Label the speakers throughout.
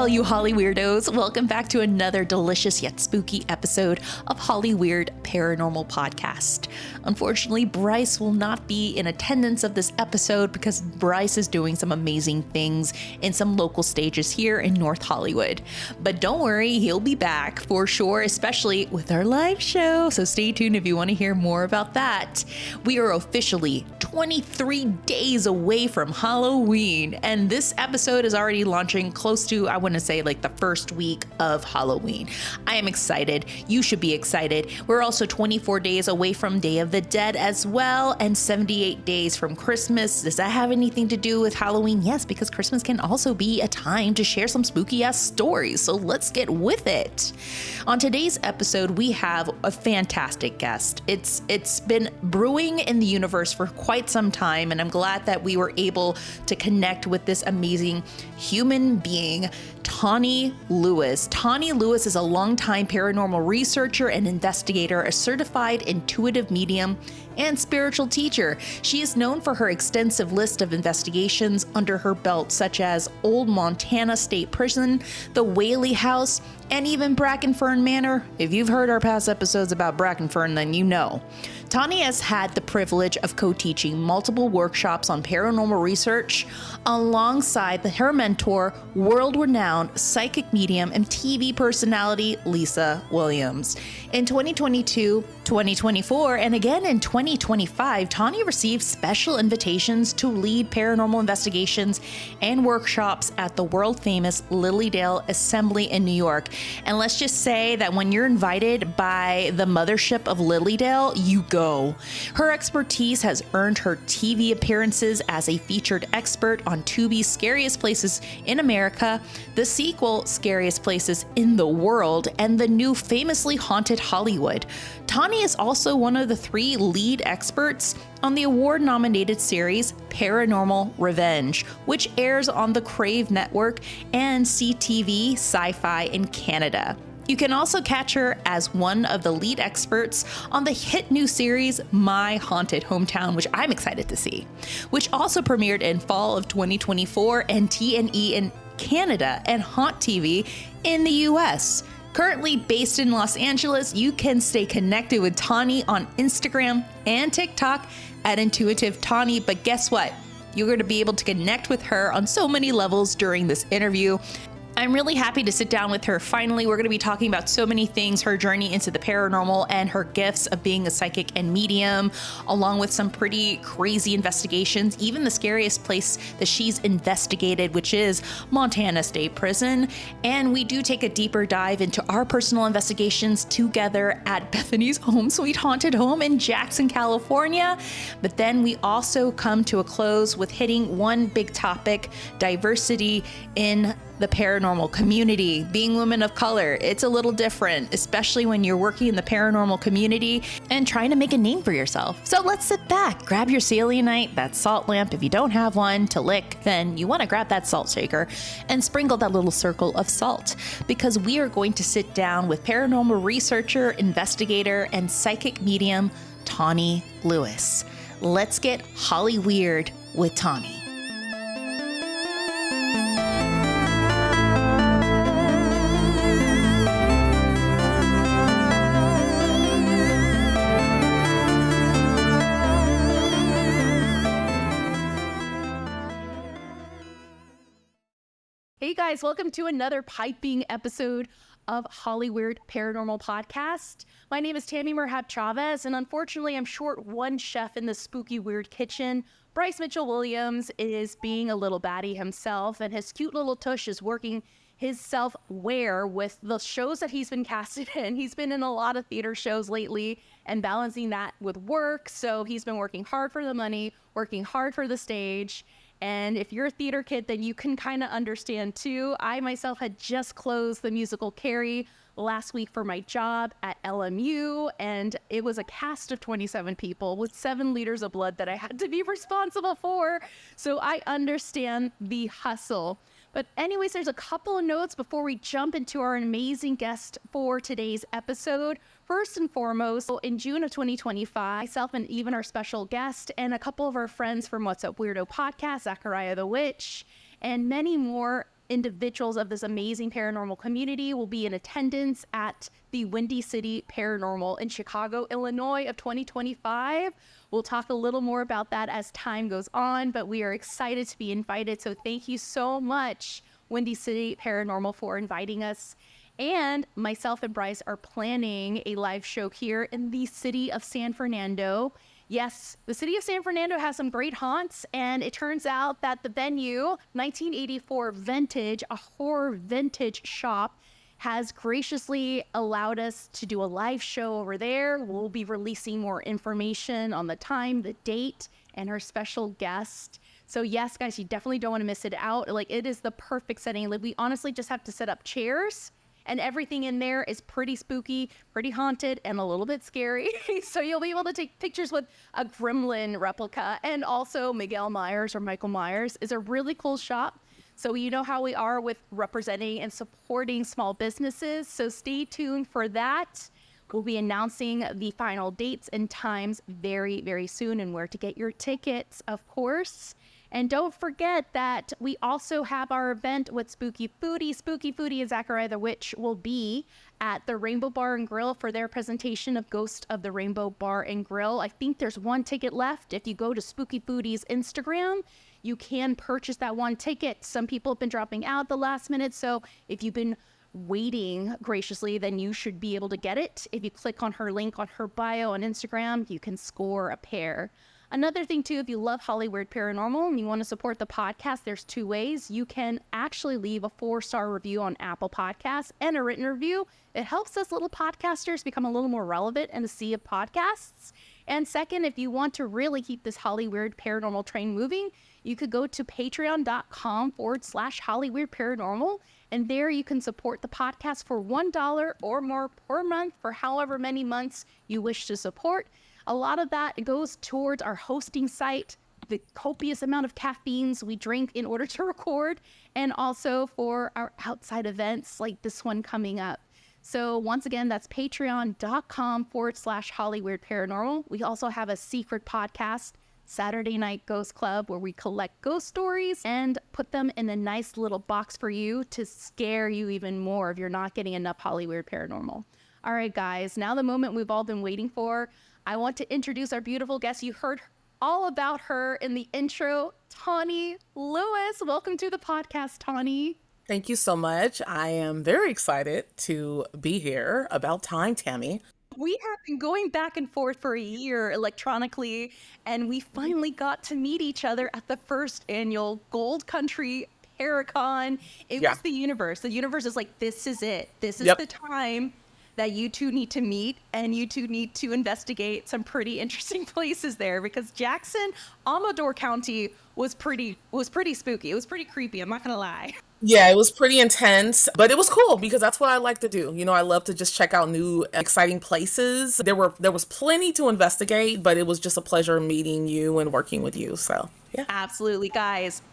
Speaker 1: all you Holly Weirdos. Welcome back to another delicious yet spooky episode of Hollyweird Paranormal Podcast. Unfortunately, Bryce will not be in attendance of this episode because Bryce is doing some amazing things in some local stages here in North Hollywood. But don't worry, he'll be back for sure, especially with our live show. So stay tuned if you want to hear more about that. We are officially 23 days away from Halloween, and this episode is already launching close to, I want to say, like the first week of Halloween. I am excited. You should be excited. We're also 24 days away from Day of the Dead as well, and 78 days from Christmas. Does that have anything to do with Halloween? Yes, because Christmas can also be a time to share some spooky ass stories. So let's get with it. On today's episode, we have a fantastic guest. It's been brewing in the universe for quite some time, and I'm glad that we were able to connect with this amazing human being, Tawney Lewis. Tawney Lewis is a longtime paranormal researcher and investigator, a certified intuitive medium, and spiritual teacher. She is known for her extensive list of investigations under her belt, such as Old Montana State Prison, the Whaley House, and even Brackenfern Manor. If you've heard our past episodes about Brackenfern, then you know. Tawney has had the privilege of co-teaching multiple workshops on paranormal research alongside her mentor, world-renowned psychic medium and TV personality, Lisa Williams. In 2022, 2024, and again in 2025, Tawney received special invitations to lead paranormal investigations and workshops at the world-famous Lilydale Assembly in New York. And let's just say that when you're invited by the mothership of Lilydale, you go. Her expertise has earned her TV appearances as a featured expert on Tubi's Scariest Places in America, the sequel Scariest Places in the World, and the new Famously Haunted Hollywood. Tawney is also one of the 3 lead experts on the award-nominated series Paranormal Revenge, which airs on the Crave Network and CTV Sci-Fi in Canada. You can also catch her as one of the lead experts on the hit new series My Haunted Hometown, which I'm excited to see, which also premiered in fall of 2024 and TNE in Canada and Haunt TV in the US. Currently based in Los Angeles, you can stay connected with Tawney on Instagram and TikTok at Intuitive Tawney. But guess what? You're going to be able to connect with her on so many levels during this interview. I'm really happy to sit down with her. Finally, we're going to be talking about so many things, her journey into the paranormal and her gifts of being a psychic and medium, along with some pretty crazy investigations, even the scariest place that she's investigated, which is Montana State Prison. And we do take a deeper dive into our personal investigations together at Bethany's Home Sweet Haunted Home in Jackson, California. But then we also come to a close with hitting one big topic: diversity in the paranormal community. Being women of color, it's a little different, especially when you're working in the paranormal community and trying to make a name for yourself. So let's sit back, grab your selenite, that salt lamp. If you don't have one to lick, then you want to grab that salt shaker and sprinkle that little circle of salt, because we are going to sit down with paranormal researcher, investigator, and psychic medium, Tawney Lewis. Let's get Hollyweird with Tawney. Hey guys, welcome to another piping episode of Hollyweird Paranormal Podcast. My name is Tammy Merhab Chavez, and unfortunately I'm short one chef in the spooky weird kitchen. Bryce Mitchell-Williams is being a little baddie himself, and his cute little tush is working his self-wear with the shows that he's been casted in. He's been in a lot of theater shows lately and balancing that with work, so he's been working hard for the money, working hard for the stage. And if you're a theater kid, then you can kind of understand too. I myself had just closed the musical Carrie last week for my job at LMU, and it was a cast of 27 people with 7 liters of blood that I had to be responsible for. So I understand the hustle. But anyways, there's a couple of notes before we jump into our amazing guest for today's episode. First and foremost, in June of 2025, myself and even our special guest and a couple of our friends from What's Up Weirdo podcast, Zachariah the Witch, and many more
Speaker 2: individuals of this amazing paranormal community will be in attendance at the Windy City Paranormal in Chicago, Illinois of 2025. We'll talk a little more about that as time goes on, but we are excited to be invited. So thank you so much, Windy City Paranormal, for inviting us. And myself and Bryce are planning a live show here in the city of San Fernando. Yes, the city of San Fernando has some great haunts, and it turns out that the venue, 1984 Vintage, a horror vintage shop, has graciously allowed us to do a live show over there. We'll be releasing more information on the time, the date, and our special guest. So yes, guys, you definitely don't want to miss it out. Like, it is the perfect setting. Like, we honestly just have to set up chairs, and everything in there is pretty spooky, pretty haunted, and a little bit scary. So you'll be able to take pictures with a gremlin replica. And also Miguel Myers, or Michael Myers, is a really cool shop. So you know how we are with representing and supporting small businesses. So stay tuned for that. We'll be announcing the final dates and times very, very soon, and where to get your tickets, of course. And don't forget that we also have our event with Spooky Foodie. Spooky Foodie and Zachariah the Witch will be at the Rainbow Bar and Grill for their presentation of Ghost of the Rainbow Bar and Grill. I think there's one ticket left. If you go to Spooky Foodie's Instagram, you can purchase that one ticket. Some people have been dropping out the last minute, so if you've been waiting graciously, then you should be able to get it. If you click on her link on her bio on Instagram, you can score a pair. Another thing too, if you love Hollyweird Paranormal and you want to support the podcast, there's two ways. You can actually leave a 4-star review on Apple Podcasts and a written review. It helps us little podcasters become a little more relevant in the sea of podcasts. And second, if you want to really keep this Hollyweird Paranormal train moving, you could go to patreon.com/Hollyweird Paranormal. And there you can support the podcast for $1 or more per month for however many months you wish to support. A lot of that goes towards our hosting site, the copious amount of caffeines we drink in order to record, and also for our outside events like this one coming up. So once again, that's patreon.com/Hollyweird Paranormal. We also have a secret podcast, Saturday Night Ghost Club, where we collect ghost stories and put them in a nice little box for you to scare you even more if you're not getting enough Hollyweird Paranormal. All right, guys, now the moment we've all been waiting for. I want to introduce our beautiful guest. You heard all about her in the intro, Tawney Lewis. Welcome to the podcast, Tawney.
Speaker 3: Thank you so much. I am very excited to be here. About time, Tammy.
Speaker 2: We have been going back and forth for a year electronically, and we finally got to meet each other at the first annual Gold Country Paracon. It was the universe. The universe is like, this is it. This is the time that you two need to meet, and you two need to investigate some pretty interesting places there, because Jackson, Amador County was pretty spooky. It was pretty creepy, I'm not gonna lie.
Speaker 3: Yeah, it was pretty intense, but it was cool because that's what I like to do. You know, I love to just check out new, exciting places. There was plenty to investigate, but it was just a pleasure meeting you and working with you. So, yeah.
Speaker 2: Absolutely, guys.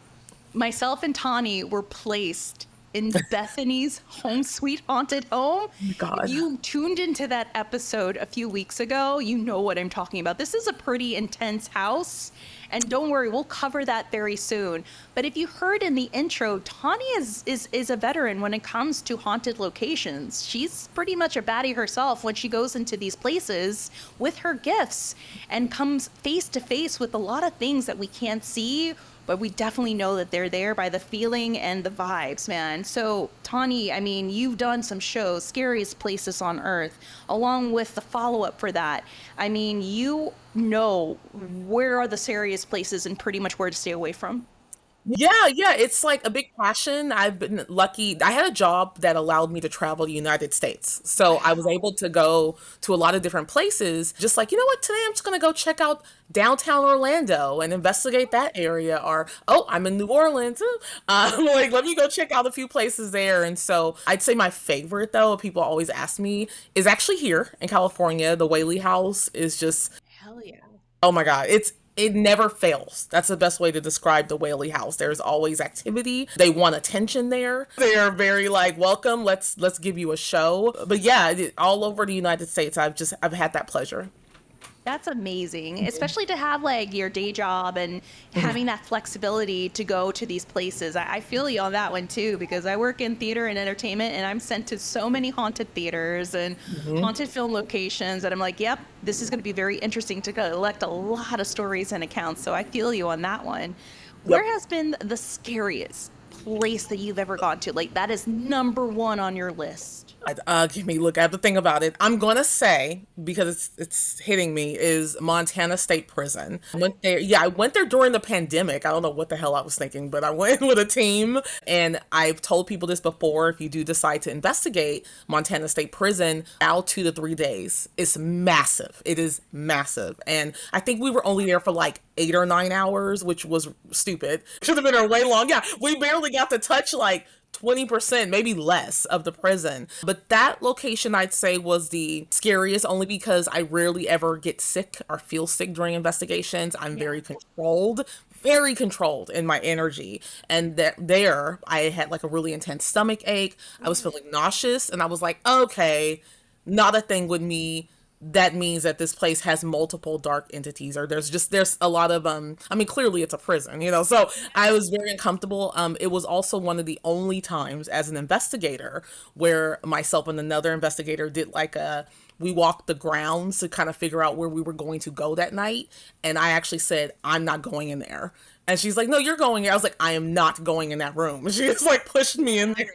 Speaker 2: Myself and Tawney were placed in Bethany's Home Sweet Haunted Home.
Speaker 3: Oh my God.
Speaker 2: If you tuned into that episode a few weeks ago, you know what I'm talking about. This is a pretty intense house, and don't worry, we'll cover that very soon. But if you heard in the intro, Tawney is a veteran when it comes to haunted locations. She's pretty much a baddie herself when she goes into these places with her gifts and comes face to face with a lot of things that we can't see, but we definitely know that they're there by the feeling and the vibes, man. So, Tawney, I mean, you've done some shows, Scariest Places on Earth, along with the follow-up for that. I mean, you know where are the scariest places and pretty much where to stay away from.
Speaker 3: Yeah, it's like a big passion. I've been lucky. I had a job that allowed me to travel the United States. So I was able to go to a lot of different places. Just like, you know what, today I'm just going to go check out downtown Orlando and investigate that area. Or, oh, I'm in New Orleans. Like, let me go check out a few places there. And so I'd say my favorite, though, people always ask me, is actually here in California. The Whaley House is just,
Speaker 2: Hell yeah.
Speaker 3: oh my God, it never fails. That's the best way to describe the Whaley House. There's always activity. They want attention there. They're very like, welcome. Let's give you a show. But yeah, all over the United States, I've had that pleasure.
Speaker 2: That's amazing, especially to have like your day job and having that flexibility to go to these places. I feel you on that one too, because I work in theater and entertainment and I'm sent to so many haunted theaters and haunted film locations that I'm like, yep, this is going to be very interesting to collect a lot of stories and accounts. So I feel you on that one.
Speaker 3: Yep.
Speaker 2: Where has been the scariest place that you've ever gone to? Like that is number one on your list.
Speaker 3: Give me look. I have to think about it. I'm gonna say because it's hitting me is Montana State Prison. I went there. Yeah, I went there during the pandemic. I don't know what the hell I was thinking, but I went with a team, and I've told people this before. If you do decide to investigate Montana State Prison, out 2 to 3 days. It's massive. It is massive, and I think we were only there for like 8 or 9 hours, which was stupid. Should have been there way long. Yeah, we barely got to touch like 20%, maybe less of the prison. But that location I'd say was the scariest only because I rarely ever get sick or feel sick during investigations. I'm very controlled in my energy. And there I had like a really intense stomach ache. I was feeling nauseous and I was like, okay, not a thing with me. That means that this place has multiple dark entities, or there's a lot of I mean, clearly it's a prison, so I was very uncomfortable. It was also one of the only times as an investigator where myself and another investigator did like we walked the grounds to kind of figure out where we were going to go that night, and I actually said, I'm not going in there. And she's like, no, you're going here. I was like, I am not going in that room. She just like pushed me in there.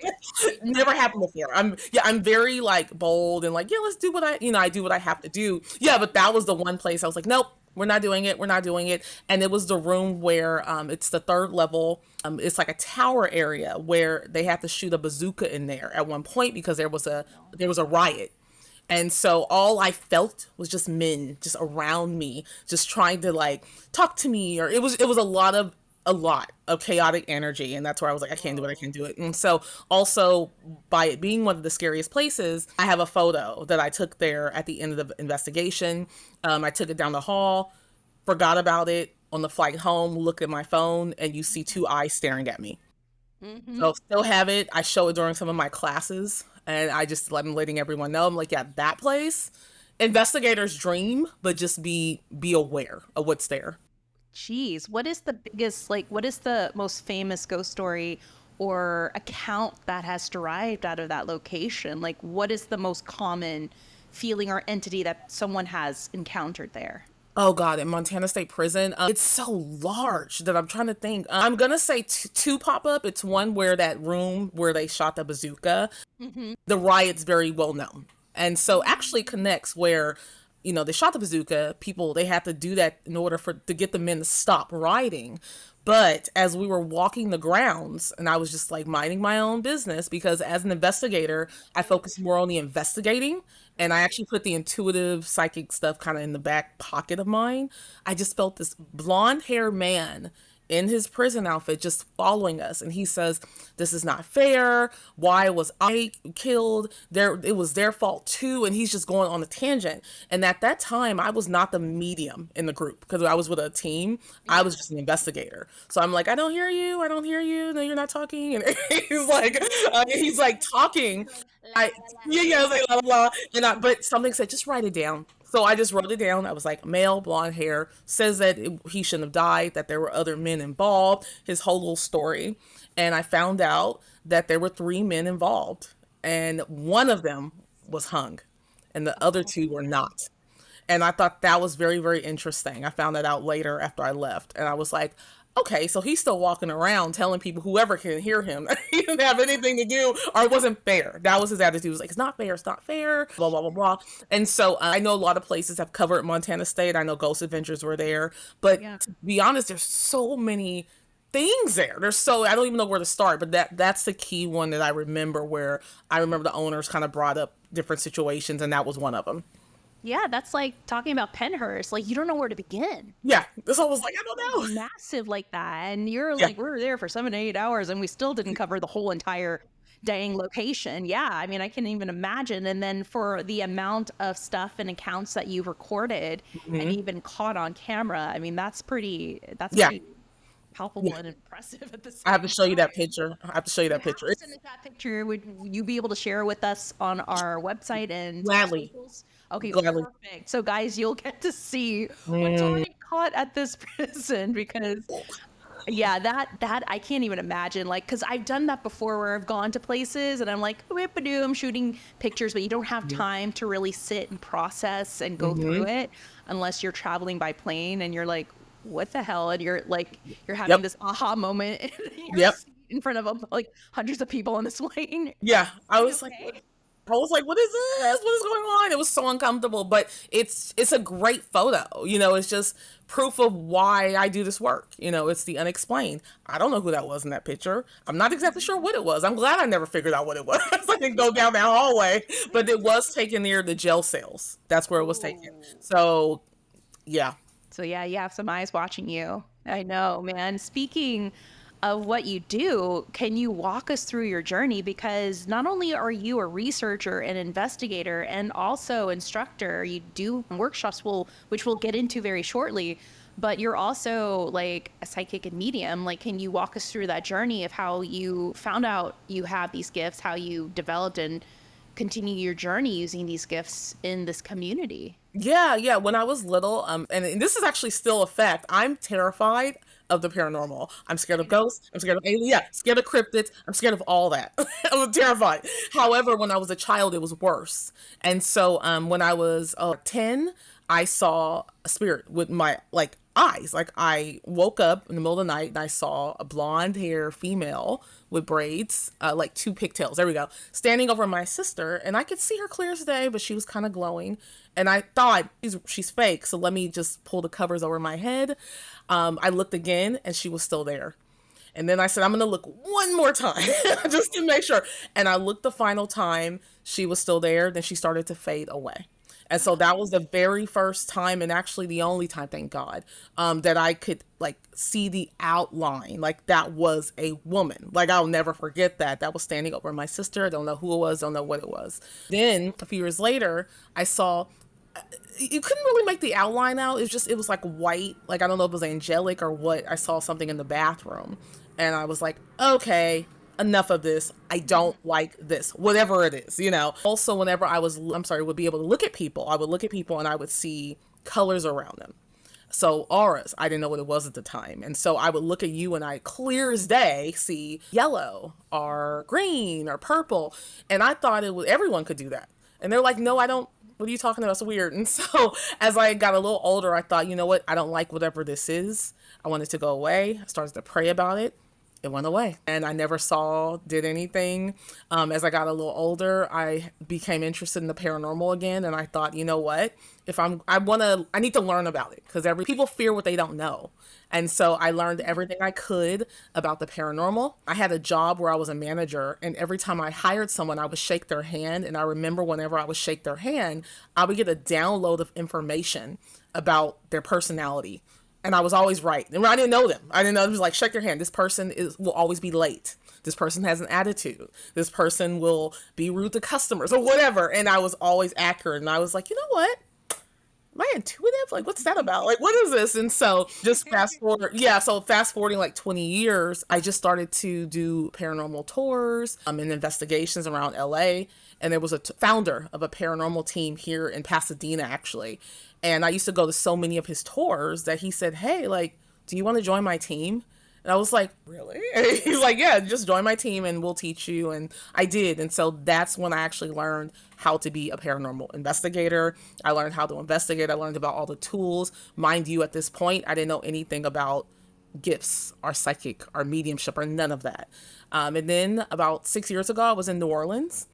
Speaker 3: Never happened before. I'm very like bold and like, yeah, let's do what I do what I have to do. Yeah, but that was the one place I was like, nope, we're not doing it. We're not doing it. And it was the room where it's the 3rd level. It's like a tower area where they had to shoot a bazooka in there at one point because there was a riot. And so all I felt was just men just around me, just trying to like talk to me, or it was a lot of chaotic energy. And that's where I was like, I can't do it. And so also by it being one of the scariest places, I have a photo that I took there at the end of the investigation. I took it down the hall, forgot about it on the flight home, look at my phone, and you see 2 eyes staring at me. So still have it. I show it during some of my classes. And I'm letting everyone know. I'm like, yeah, that place, investigators dream, but just be aware of what's there.
Speaker 2: Jeez, what is the most famous ghost story or account that has derived out of that location? Like, what is the most common feeling or entity that someone has encountered there?
Speaker 3: Oh God, in Montana State Prison, it's so large that I'm trying to think. I'm gonna say two pop up. It's one where that room where they shot the bazooka. The riot's very well known, and so actually connects where they shot the bazooka. People, they had to do that in order to get the men to stop rioting. But as we were walking the grounds, and I was just like minding my own business, because as an investigator, I focus more on the investigating, and I actually put the intuitive psychic stuff kind of in the back pocket of mine. I just felt this blonde haired man in his prison outfit just following us, and he says, this is not fair, why was I killed, it was their fault too, and he's just going on a tangent. And at that time I was not the medium in the group because I was with a team. I was just an investigator, so I'm like, I don't hear you, no, you're not talking. And he's like talking. I was like, blah, blah, blah. But something said, just write it down. So I just wrote it down. I was like, male, blonde hair, says that he shouldn't have died, that there were other men involved, his whole little story. And I found out that there were 3 men involved, and one of them was hung and the other 2 were not. And I thought that was very, very interesting. I found that out later after I left, and I was like, okay, so he's still walking around telling people, whoever can hear him, he didn't have anything to do, or it wasn't fair. That was his attitude. He was like, it's not fair, blah, blah, blah, blah. And so I know a lot of places have covered Montana State. I know Ghost Adventures were there. But to be honest, there's so many things there. I don't even know where to start. But that's the key one that I remember, where I remember the owners kind of brought up different situations, and that was one of them.
Speaker 2: Yeah, that's like talking about Penhurst. Like, you don't know where to begin.
Speaker 3: Yeah, this one was like, I don't know.
Speaker 2: Massive like that. And you're like, we were there for 7 to 8 hours and we still didn't cover the whole entire dang location. Yeah, I mean, I can even imagine. And then for the amount of stuff and accounts that you recorded and even caught on camera, I mean, that's pretty
Speaker 1: palpable and impressive at the
Speaker 3: I have to
Speaker 1: same
Speaker 3: show you that
Speaker 1: time.
Speaker 3: picture. I have to show you that picture.
Speaker 1: Send us that picture. Would you be able to share with us on our website and
Speaker 3: Gladly.
Speaker 1: socials? Okay,
Speaker 3: Gladly.
Speaker 1: perfect. So guys, you'll get to see what
Speaker 3: Mm,
Speaker 1: Tawney caught at this prison because yeah, that I can't even imagine. Like, because I've done that before where I've gone to places and I'm like, whip-a-doo, I'm shooting pictures, but you don't have time to really sit and process and go through it unless you're traveling by plane and you're like, what the hell? And you're like, you're having
Speaker 3: Yep.
Speaker 1: this aha moment in your
Speaker 3: Yep.
Speaker 1: seat in front of like hundreds of people on this plane.
Speaker 3: Yeah. I was
Speaker 1: Okay.
Speaker 3: like, what is this? What is going on? It was so uncomfortable, but it's a great photo. It's just proof of why I do this work. It's the unexplained. I don't know who that was in that picture. I'm not exactly sure what it was. I'm glad I never figured out what it was. I didn't go down that hallway, but it was taken near the jail cells. That's where it was taken. So, yeah.
Speaker 1: So yeah, you have some eyes watching you. I know, man. Speaking of what you do, can you walk us through your journey? Because not only are you a researcher and investigator and also instructor, you do workshops, which we'll get into very shortly, but you're also like a psychic and medium. Like, can you walk us through that journey of how you found out you have these gifts, how you developed and continue your journey using these gifts in this community?
Speaker 3: Yeah. When I was little, and this is actually still a fact, I'm terrified of the paranormal. I'm scared of ghosts. I'm scared of aliens. Yeah, scared of cryptids. I'm scared of all that. I'm terrified. However, when I was a child, it was worse. And so, when I was 10, I saw a spirit with my eyes. Like, I woke up in the middle of the night and I saw a blonde hair female with braids, like two pigtails. There we go. Standing over my sister, and I could see her clear as day, but she was kind of glowing. And I thought she's fake, so let me just pull the covers over my head. I looked again, and she was still there. And then I said, I'm going to look one more time just to make sure. And I looked the final time, she was still there. Then she started to fade away. And so that was the very first time, and actually the only time, thank God, that I could see the outline. Like, that was a woman. Like, I'll never forget that. That was standing over my sister. I don't know who it was. Don't know what it was. Then a few years later, I saw, you couldn't really make the outline out. It was like white. Like, I don't know if it was angelic or what. I saw something in the bathroom and I was like, okay, enough of this. I don't like this, whatever it is. Also, whenever would be able to look at people, I would look at people and I would see colors around them. So auras, I didn't know what it was at the time. And so I would look at you and I clear as day see yellow or green or purple. And I thought everyone could do that. And they're like, no, I don't. What are you talking about? It's weird. And so as I got a little older, I thought, you know what? I don't like whatever this is. I want it to go away. I started to pray about it. It went away. And I never did anything. As I got a little older, I became interested in the paranormal again. And I thought, you know what? I need to learn about it because people fear what they don't know. And so I learned everything I could about the paranormal. I had a job where I was a manager, and every time I hired someone, I would shake their hand. And I remember whenever I would shake their hand, I would get a download of information about their personality. And I was always right. And I didn't know them. I didn't know. It was like, shake your hand. This person will always be late. This person has an attitude. This person will be rude to customers or whatever. And I was always accurate. And I was like, you know what? Am I intuitive? Like, what's that about? Like, what is this? And so just fast forwarding like 20 years, I just started to do paranormal tours and investigations around LA. And there was a founder of a paranormal team here in Pasadena, actually. And I used to go to so many of his tours that he said, hey, like, do you want to join my team? And I was like, really? And he's like, yeah, just join my team and we'll teach you. And I did. And so that's when I actually learned how to be a paranormal investigator. I learned how to investigate. I learned about all the tools. Mind you, at this point, I didn't know anything about gifts or psychic or mediumship or none of that. And then about 6 years ago, I was in New Orleans.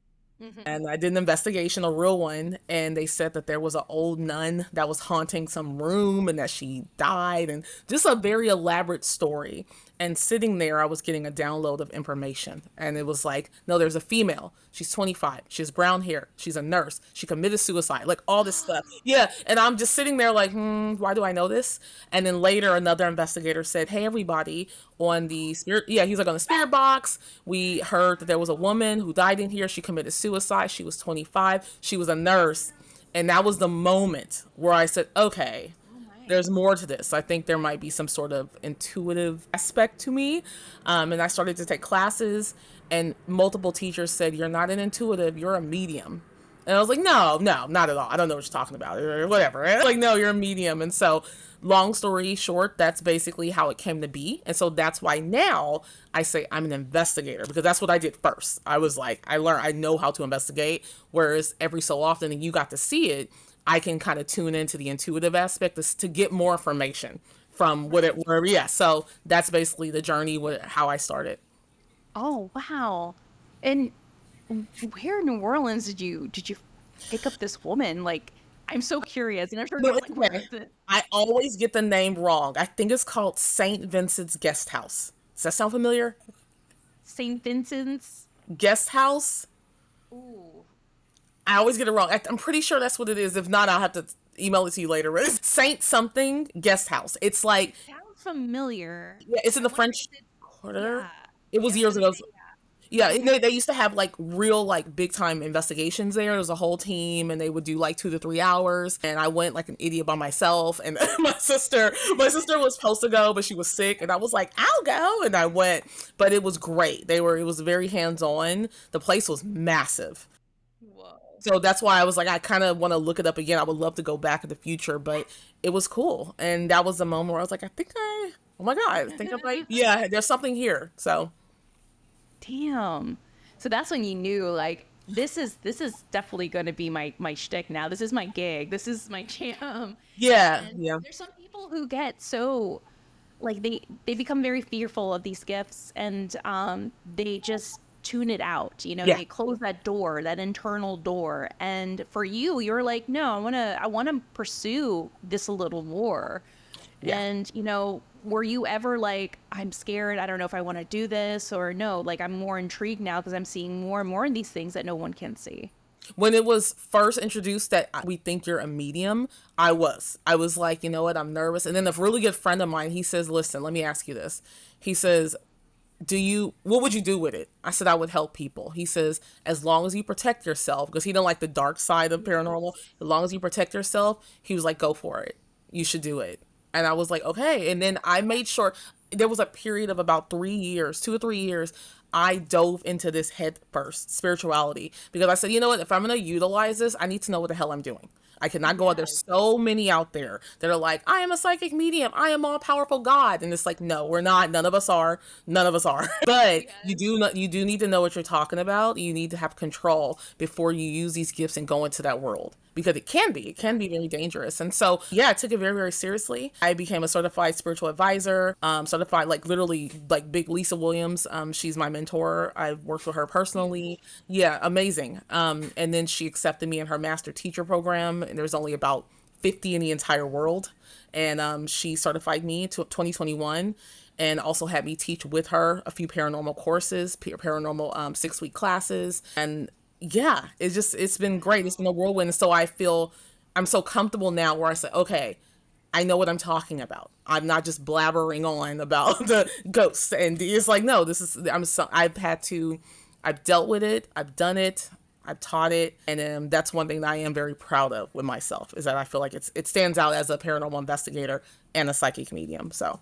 Speaker 3: And I did an investigation, a real one, and they said that there was an old nun that was haunting some room and that she died, and just a very elaborate story. And sitting there, I was getting a download of information, and it was like, no, there's a female. She's 25. She has brown hair. She's a nurse. She committed suicide, like all this stuff. Yeah, and I'm just sitting there like, why do I know this? And then later, another investigator said, hey, everybody, on the spirit, he's like, on the spirit box, we heard that there was a woman who died in here. She committed suicide. She was 25. She was a nurse. And that was the moment where I said, okay, there's more to this. I think there might be some sort of intuitive aspect to me. And I started to take classes, and multiple teachers said, "You're not an intuitive, you're a medium." And I was like, no, no, not at all. I don't know what you're talking about or whatever. And like, no, you're a medium. And so, long story short, that's basically how it came to be. And so that's why now I say I'm an investigator, because that's what I did first. I was like, I know how to investigate. Whereas every so often, and you got to see it, I can kind of tune into the intuitive aspect to get more information from whatever. Yeah. So that's basically the journey with how I started.
Speaker 2: Oh, wow. And where in New Orleans did you pick up this woman? Like, I'm so curious, and I'm sure
Speaker 3: No,
Speaker 2: you're
Speaker 3: it's
Speaker 2: like, where
Speaker 3: okay.
Speaker 2: is it?
Speaker 3: I always get the name wrong. I think it's called St. Vincent's Guest House. Does that sound familiar?
Speaker 2: St. Vincent's?
Speaker 3: Guest House?
Speaker 2: Ooh,
Speaker 3: I always get it wrong. I'm pretty sure that's what it is. If not, I'll have to email it to you later. It's Saint something Guest House. It's like,
Speaker 2: sounds familiar.
Speaker 3: yeah, it's in
Speaker 2: I
Speaker 3: the
Speaker 2: wonder
Speaker 3: French
Speaker 2: if it,
Speaker 3: Quarter.
Speaker 2: yeah.
Speaker 3: It
Speaker 2: I
Speaker 3: was
Speaker 2: was
Speaker 3: years
Speaker 2: gonna
Speaker 3: ago.
Speaker 2: say
Speaker 3: Yeah, they used to have like real like big time investigations there. There was a whole team, and they would do like 2 to 3 hours. And I went like an idiot by myself. And my sister was supposed to go, but she was sick. And I was like, I'll go, and I went. But it was great. It was very hands on. The place was massive.
Speaker 2: Whoa.
Speaker 3: So that's why I was like, I kind of want to look it up again. I would love to go back in the future, but it was cool. And that was the moment where I was like, oh my God, I think I might, yeah, there's something here. So.
Speaker 2: Damn. So that's when you knew, like, this is definitely going to be my shtick now. This is my gig. This is my jam.
Speaker 3: Yeah,
Speaker 2: And
Speaker 3: yeah.
Speaker 2: there's some people who get so, like, they become very fearful of these gifts, and they just tune it out.
Speaker 3: Yeah.
Speaker 2: They close that door, that internal door. And for you, you're like, no, I want to pursue this a little more.
Speaker 3: Yeah.
Speaker 2: And, were you ever like, I'm scared, I don't know if I want to do this, or no, like, I'm more intrigued now because I'm seeing more and more of these things that no one can see?
Speaker 3: When it was first introduced that we think you're a medium, I was like, you know what, I'm nervous. And then a really good friend of mine, he says, listen, let me ask you this. He says, what would you do with it? I said, I would help people. He says, as long as you protect yourself, because he didn't like the dark side of paranormal. As long as you protect yourself, he was like, go for it. You should do it. And I was like, okay. And then I made sure there was a period of about 3 years, 2 or 3 years, I dove into this head first, spirituality, because I said, you know what, if I'm going to utilize this, I need to know what the hell I'm doing. I cannot go out. There's so many out there that are like, I am a psychic medium. I am all powerful God. And it's like, no, we're not. None of us are. None of us are. But you do need to know what you're talking about. You need to have control before you use these gifts and go into that world, because it can be very dangerous. And so, yeah, I took it very, very seriously. I became a certified spiritual advisor, certified, like, literally, like, big Lisa Williams. She's my mentor. I've worked with her personally. Yeah, amazing. And then she accepted me in her master teacher program, and there's only about 50 in the entire world. And she certified me to 2021, and also had me teach with her a few paranormal courses, paranormal 6-week classes. And yeah, it's been great. It's been a whirlwind. So I feel I'm so comfortable now where I say, okay, I know what I'm talking about. I'm not just blabbering on about the ghosts. And it's like, no, I've dealt with it. I've done it. I've taught it. And that's one thing that I am very proud of with myself, is that I feel like it stands out as a paranormal investigator and a psychic medium. So.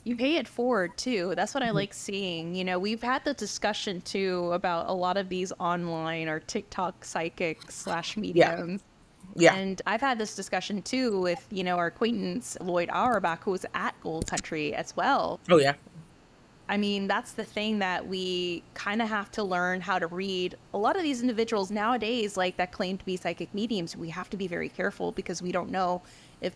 Speaker 2: You pay it forward too. That's what I like seeing. We've had the discussion too about a lot of these online or TikTok psychics slash mediums.
Speaker 3: Yeah.
Speaker 2: And I've had this discussion too with, our acquaintance Lloyd Auerbach, who was at Gold Country as well.
Speaker 3: Oh, yeah.
Speaker 2: I mean, that's the thing that we kind of have to learn how to read. A lot of these individuals nowadays, like, that claim to be psychic mediums, we have to be very careful because we don't know if,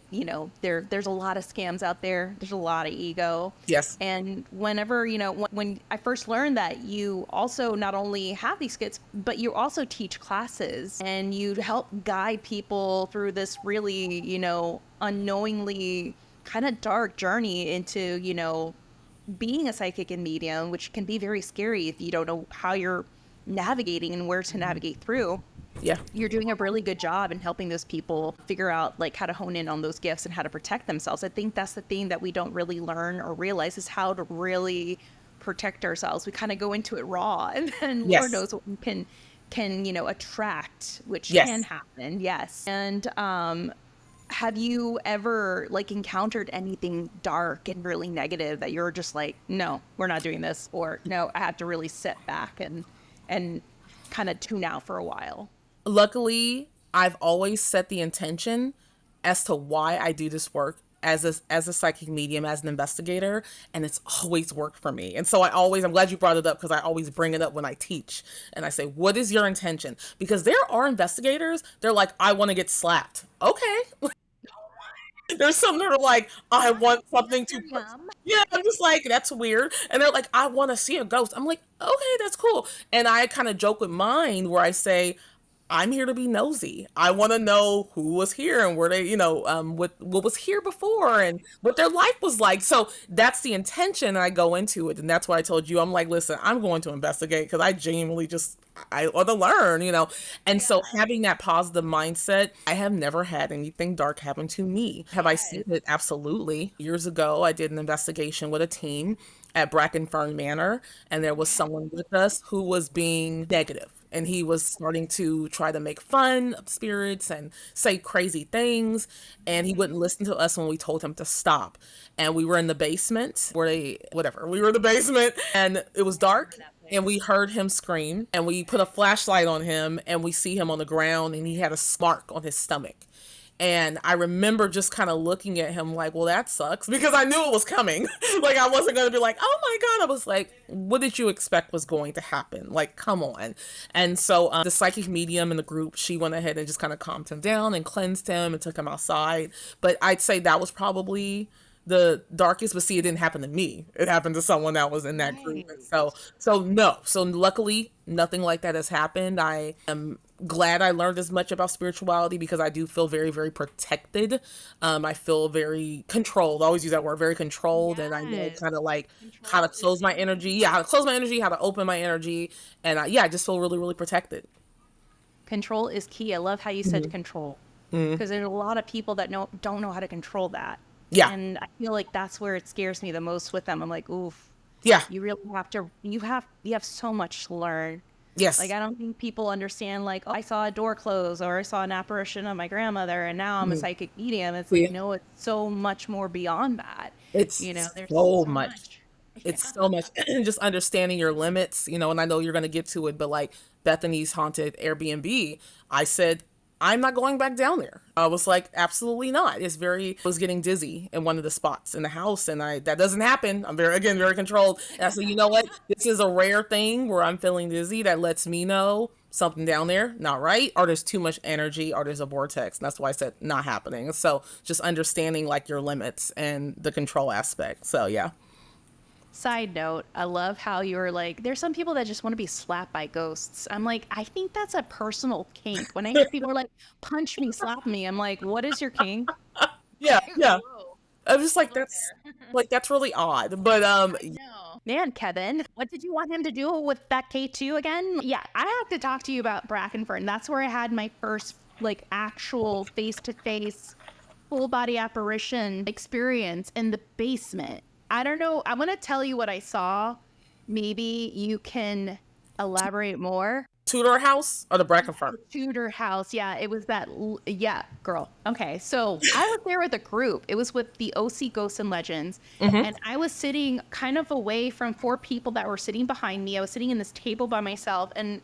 Speaker 2: there's a lot of scams out there. There's a lot of ego.
Speaker 3: Yes.
Speaker 2: And whenever, when I first learned that you also not only have these skits, but you also teach classes and you help guide people through this really, unknowingly kind of dark journey into, being a psychic and medium, which can be very scary if you don't know how you're navigating and where to navigate through.
Speaker 3: Yeah.
Speaker 2: You're doing a really good job in helping those people figure out, like, how to hone in on those gifts and how to protect themselves. I think that's the thing that we don't really learn or realize, is how to really protect ourselves. We kind of go into it raw, and then
Speaker 3: Yes.
Speaker 2: Lord knows what we can attract, which
Speaker 3: Yes.
Speaker 2: can happen. Yes. And Have you ever like encountered anything dark and really negative that you're just like, no, we're not doing this, or no, I have to really sit back and kind of tune out for a while?
Speaker 3: Luckily, I've always set the intention as to why I do this work as a psychic medium, as an investigator, and it's always worked for me. And so I'm glad you brought it up, because I always bring it up when I teach, and I say, what is your intention? Because there are investigators, they're like, I want to get slapped. Okay. There's some that are like, I want something to. Yeah, I'm just like, that's weird. And they're like, I want to see a ghost. I'm like, okay, that's cool. And I kind of joke with mine where I say, I'm here to be nosy. I want to know who was here and where they, what was here before and what their life was like. So that's the intention. I go into it, and that's why I told you. I'm like, listen, I'm going to investigate because I genuinely I want to learn. And so having that positive mindset, I have never had anything dark happen to me. Have I seen it? Absolutely. Years ago, I did an investigation with a team at Brackenfern Manor, and there was someone with us who was being negative. And he was starting to try to make fun of spirits and say crazy things. And he wouldn't listen to us when we told him to stop. And we were in the basement we were in the basement, and it was dark. And we heard him scream, and we put a flashlight on him, and we see him on the ground, and he had a mark on his stomach. And I remember just kind of looking at him like, well, that sucks, because I knew it was coming. Like, I wasn't going to be like, oh my God. I was like, what did you expect was going to happen? Like, come on. And so the psychic medium in the group, she went ahead and just kind of calmed him down and cleansed him and took him outside. But I'd say that was probably the darkest. But see, it didn't happen to me. It happened to someone that was in that group. And so luckily nothing like that has happened. I am glad I learned as much about spirituality, because I do feel very, very protected. I feel very controlled. I always use that word, very controlled. And I know kind of like how to close my energy. Yeah, how to close my energy, how to open my energy. And I just feel really, really protected.
Speaker 2: Control is key. I love how you said control, because there's a lot of people that don't know how to control that.
Speaker 3: Yeah.
Speaker 2: And I feel like that's where it scares me the most with them. I'm like, oof.
Speaker 3: Yeah.
Speaker 2: You really you have so much to learn.
Speaker 3: Yes.
Speaker 2: Like, I don't think people understand, like, oh, I saw a door close, or I saw an apparition of my grandmother, and now I'm a psychic medium. It's like, no, it's so much more beyond that.
Speaker 3: It's
Speaker 2: there's
Speaker 3: so much. It's so much. Just understanding your limits, and I know you're going to get to it, but like Bethany's haunted Airbnb, I said, I'm not going back down there. I was like, absolutely not. I was getting dizzy in one of the spots in the house, and that doesn't happen. I'm very controlled. And I said, you know what? This is a rare thing where I'm feeling dizzy. That lets me know something down there, not right, or there's too much energy, or there's a vortex. And that's why I said not happening. So just understanding like your limits and the control aspect. So yeah.
Speaker 2: Side note, I love how you're like, there's some people that just want to be slapped by ghosts. I'm like, I think that's a personal kink. When I hear people are like, punch me, slap me, I'm like, what is your kink?
Speaker 3: Yeah. I'm just like, that's really odd. But
Speaker 2: Man, Kevin, what did you want him to do with that K2 again? Yeah, I have to talk to you about Brackenfern. That's where I had my first like actual face-to-face full body apparition experience, in the basement. I don't know. I'm going to tell you what I saw. Maybe you can elaborate more.
Speaker 3: Tudor house or the Brackenfern?
Speaker 2: Tudor house. Yeah, it was that. Yeah, girl. Okay. So I was there with a group. It was with the OC Ghosts and Legends. And I was sitting kind of away from 4 people that were sitting behind me. I was sitting in this table by myself. And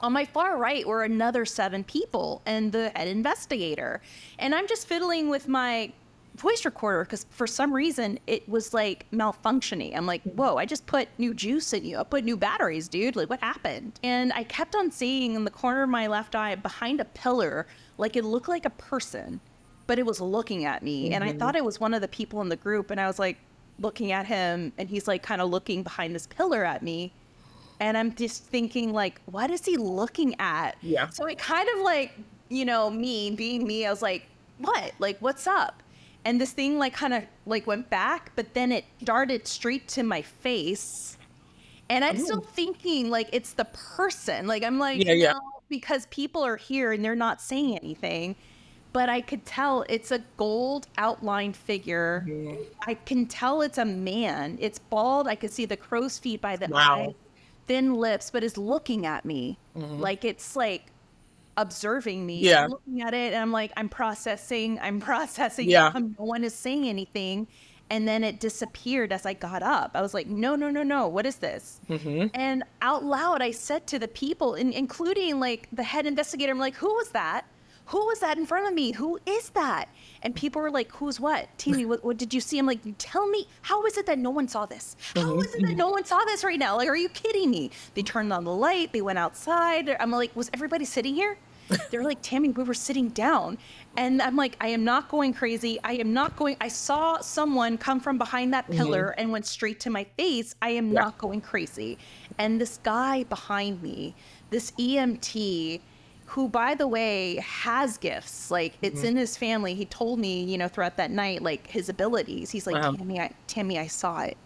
Speaker 2: on my far right were another 7 people and the head investigator. And I'm just fiddling with my voice recorder because for some reason it was like malfunctioning. I'm like, whoa, I just put new juice in you. I put new batteries, dude. Like, what happened? And I kept on seeing in the corner of my left eye behind a pillar, like it looked like a person, but it was looking at me. And I thought it was one of the people in the group. And I was like looking at him, and he's like kind of looking behind this pillar at me. And I'm just thinking, like, what is he looking at?
Speaker 3: Yeah.
Speaker 2: So it kind of like, me being me, I was like, what? Like, what's up? And this thing like kind of like went back, but then it darted straight to my face. And I'm still thinking like it's the person. Like, I'm like, no, because people are here and they're not saying anything. But I could tell it's a gold outlined figure. I can tell it's a man. It's bald. I could see the crow's feet by the eye, thin lips, but is looking at me like it's like observing me,
Speaker 3: Yeah.
Speaker 2: I'm looking at it, and I'm like, I'm processing.
Speaker 3: Yeah.
Speaker 2: No one is saying anything. And then it disappeared as I got up. I was like, no, no, no, no. What is this? And out loud, I said to the people, including like the head investigator, I'm like, who was that? Who was that in front of me? Who is that? And people were like, who's what? Tammy, what did you see? I'm like, tell me, how is it that no one saw this? How is it that no one saw this right now? Like, are you kidding me? They turned on the light. They went outside. I'm like, was everybody sitting here? They're like, Tammy, we were sitting down. And I'm like, I am not going crazy. I saw someone come from behind that pillar and went straight to my face. I am not going crazy. And this guy behind me, this EMT, who, by the way, has gifts, like it's in his family. He told me, you know, throughout that night, like his abilities. He's like, Tammy, I saw it.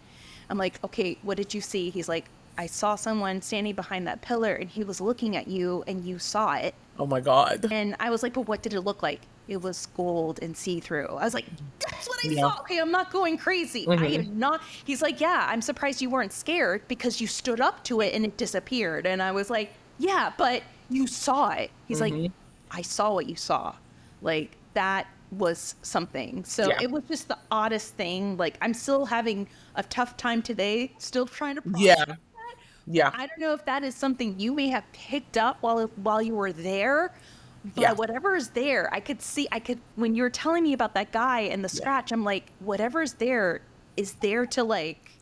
Speaker 2: I'm like, okay, what did you see? He's like, I saw someone standing behind that pillar and he was looking at you and you saw it.
Speaker 3: Oh my God.
Speaker 2: And I was like, but what did it look like? It was gold and see-through. I was like, that's what I saw. Okay, I'm not going crazy. I am not. He's like, yeah, I'm surprised you weren't scared because you stood up to it and it disappeared. And I was like, yeah, but you saw it. He's like, I saw what you saw. Like, that was something. So it was just the oddest thing. Like, I'm still having a tough time today, still trying to process that.
Speaker 3: Yeah.
Speaker 2: I don't know if that is something you may have picked up while you were there, but whatever is there, I could when you were telling me about that guy and the scratch, I'm like, whatever is there to like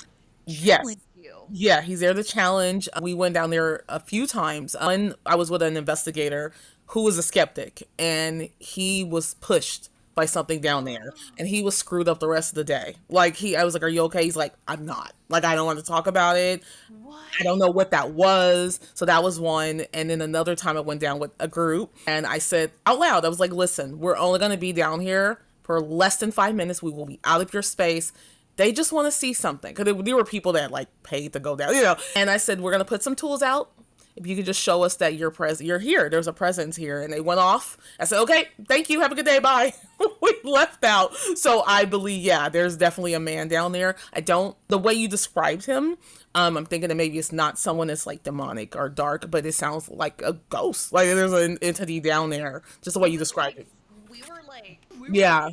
Speaker 2: challenge you.
Speaker 3: Yeah, he's there to challenge. We went down there a few times. I was with an investigator who was a skeptic, and he was pushed by something down there, and he was screwed up the rest of the day. Like, I was like, are you okay? He's like, I'm not. Like, I don't want to talk about it.
Speaker 2: What?
Speaker 3: I don't know what that was. So that was one. And then another time I went down with a group, and I said out loud, I was like, listen, we're only going to be down here for less than 5 minutes. We will be out of your space. They just want to see something. Because there were people that like paid to go down, you know. And I said, we're going to put some tools out. If you could just show us that you're here. There's a presence here. And they went off. I said, okay, thank you. Have a good day. Bye. We left out. So I believe, there's definitely a man down there. The way you described him, I'm thinking that maybe it's not someone that's like demonic or dark, but it sounds like a ghost. Like there's an entity down there. Just the way you described it.
Speaker 2: We were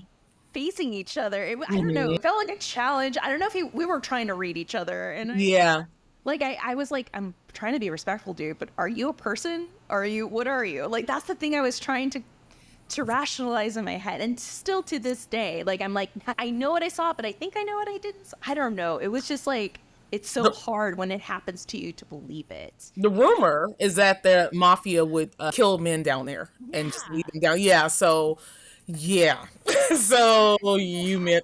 Speaker 2: facing each other. I don't know. It felt like a challenge. I don't know if we were trying to read each other. And I was like, I'm trying to be respectful, dude, but are you a person? What are you? Like, that's the thing I was trying to rationalize in my head. And still to this day, like, I'm like, I know what I saw, but I think I know what I didn't. I don't know. It was just like, it's so hard when it happens to you to believe it.
Speaker 3: The rumor is that the mafia would kill men down there and just leave them down. Yeah. So, so you met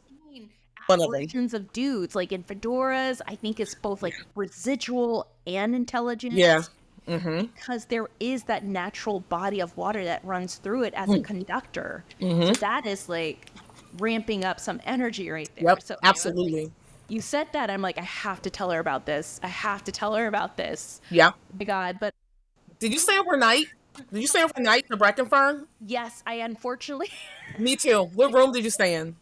Speaker 3: one of them.
Speaker 2: Versions of dudes like in fedoras. I think it's both like residual and intelligence.
Speaker 3: Yeah.
Speaker 2: Because there is that natural body of water that runs through it as a conductor. So that is like ramping up some energy right there.
Speaker 3: Yep,
Speaker 2: so
Speaker 3: absolutely.
Speaker 2: You said that, I'm like, I have to tell her about this.
Speaker 3: Yeah.
Speaker 2: Oh my God. But
Speaker 3: did you stay overnight? Did you stay overnight to Breckenfern?
Speaker 2: yes, I unfortunately.
Speaker 3: Me too. What room did you stay in?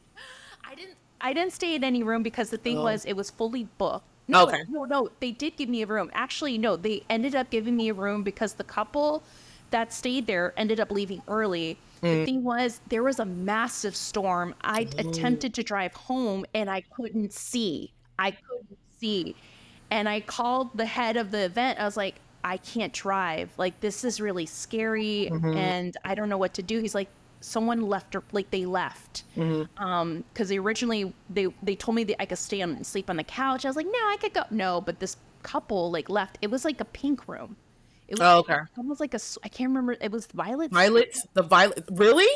Speaker 2: I didn't stay in any room because the thing was it was fully booked.
Speaker 3: Okay.
Speaker 2: No, they did give me a room. Actually, no, they ended up giving me a room because the couple that stayed there ended up leaving early. The thing was, there was a massive storm. I attempted to drive home and I couldn't see. And I called the head of the event. I was like, I can't drive. Like, this is really scary and I don't know what to do. He's like, someone left, or like they left. Because originally they told me that I could stay and sleep on the couch. I was like, no, I could go. No, but this couple like left. It was like a pink room. It was almost like I can't remember. It was violet.
Speaker 3: The violet. Really?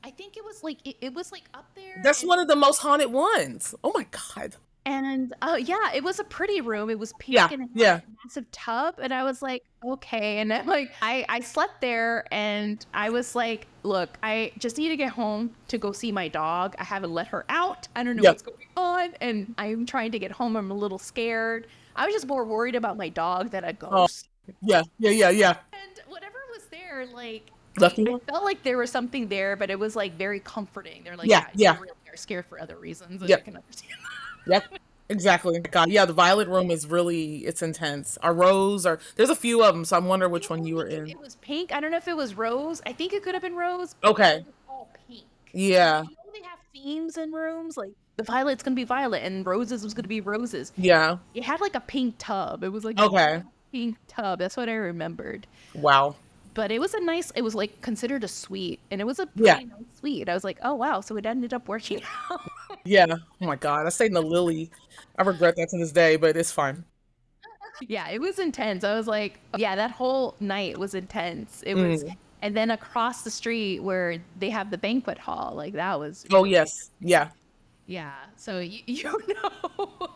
Speaker 2: I think it was like it was like up there.
Speaker 3: That's one of the most haunted ones. Oh my God.
Speaker 2: And it was a pretty room. It was pink and it had a massive tub. And I was like, okay. And then, like I slept there and I was like, look, I just need to get home to go see my dog. I haven't let her out. I don't know what's going on. And I'm trying to get home. I'm a little scared. I was just more worried about my dog than a ghost.
Speaker 3: Yeah.
Speaker 2: And whatever was there, like, I felt like there was something there, but it was like very comforting. They're like, you really are scared for other reasons. And I can understand that.
Speaker 3: Yep. Exactly. God, yeah, the violet room is really, it's intense. Our rose, or there's a few of them, so I'm wondering
Speaker 2: I
Speaker 3: which one
Speaker 2: don't
Speaker 3: you were
Speaker 2: think
Speaker 3: in.
Speaker 2: it was pink. I don't know if it was rose. I think it could have been rose, but it
Speaker 3: Okay.
Speaker 2: was all pink. And
Speaker 3: Yeah.
Speaker 2: you know they have themes in rooms, like the violet's gonna be violet and roses was gonna be roses.
Speaker 3: Yeah.
Speaker 2: It had like a pink tub. It was like a
Speaker 3: Okay.
Speaker 2: pink tub. That's what I remembered.
Speaker 3: Wow.
Speaker 2: But it was a nice, it was like considered a suite, and it was a
Speaker 3: Yeah.
Speaker 2: pretty nice suite. I was like, oh wow, so it ended up working out.
Speaker 3: Yeah. Oh my God. I stayed in the Lily. I regret that to this day, but it's fine.
Speaker 2: Yeah, it was intense. I was like, yeah, that whole night was intense. It was,
Speaker 3: Mm.
Speaker 2: and then across the street where they have the banquet hall, like that was
Speaker 3: Oh,
Speaker 2: really,
Speaker 3: yes. Yeah.
Speaker 2: yeah. So you know,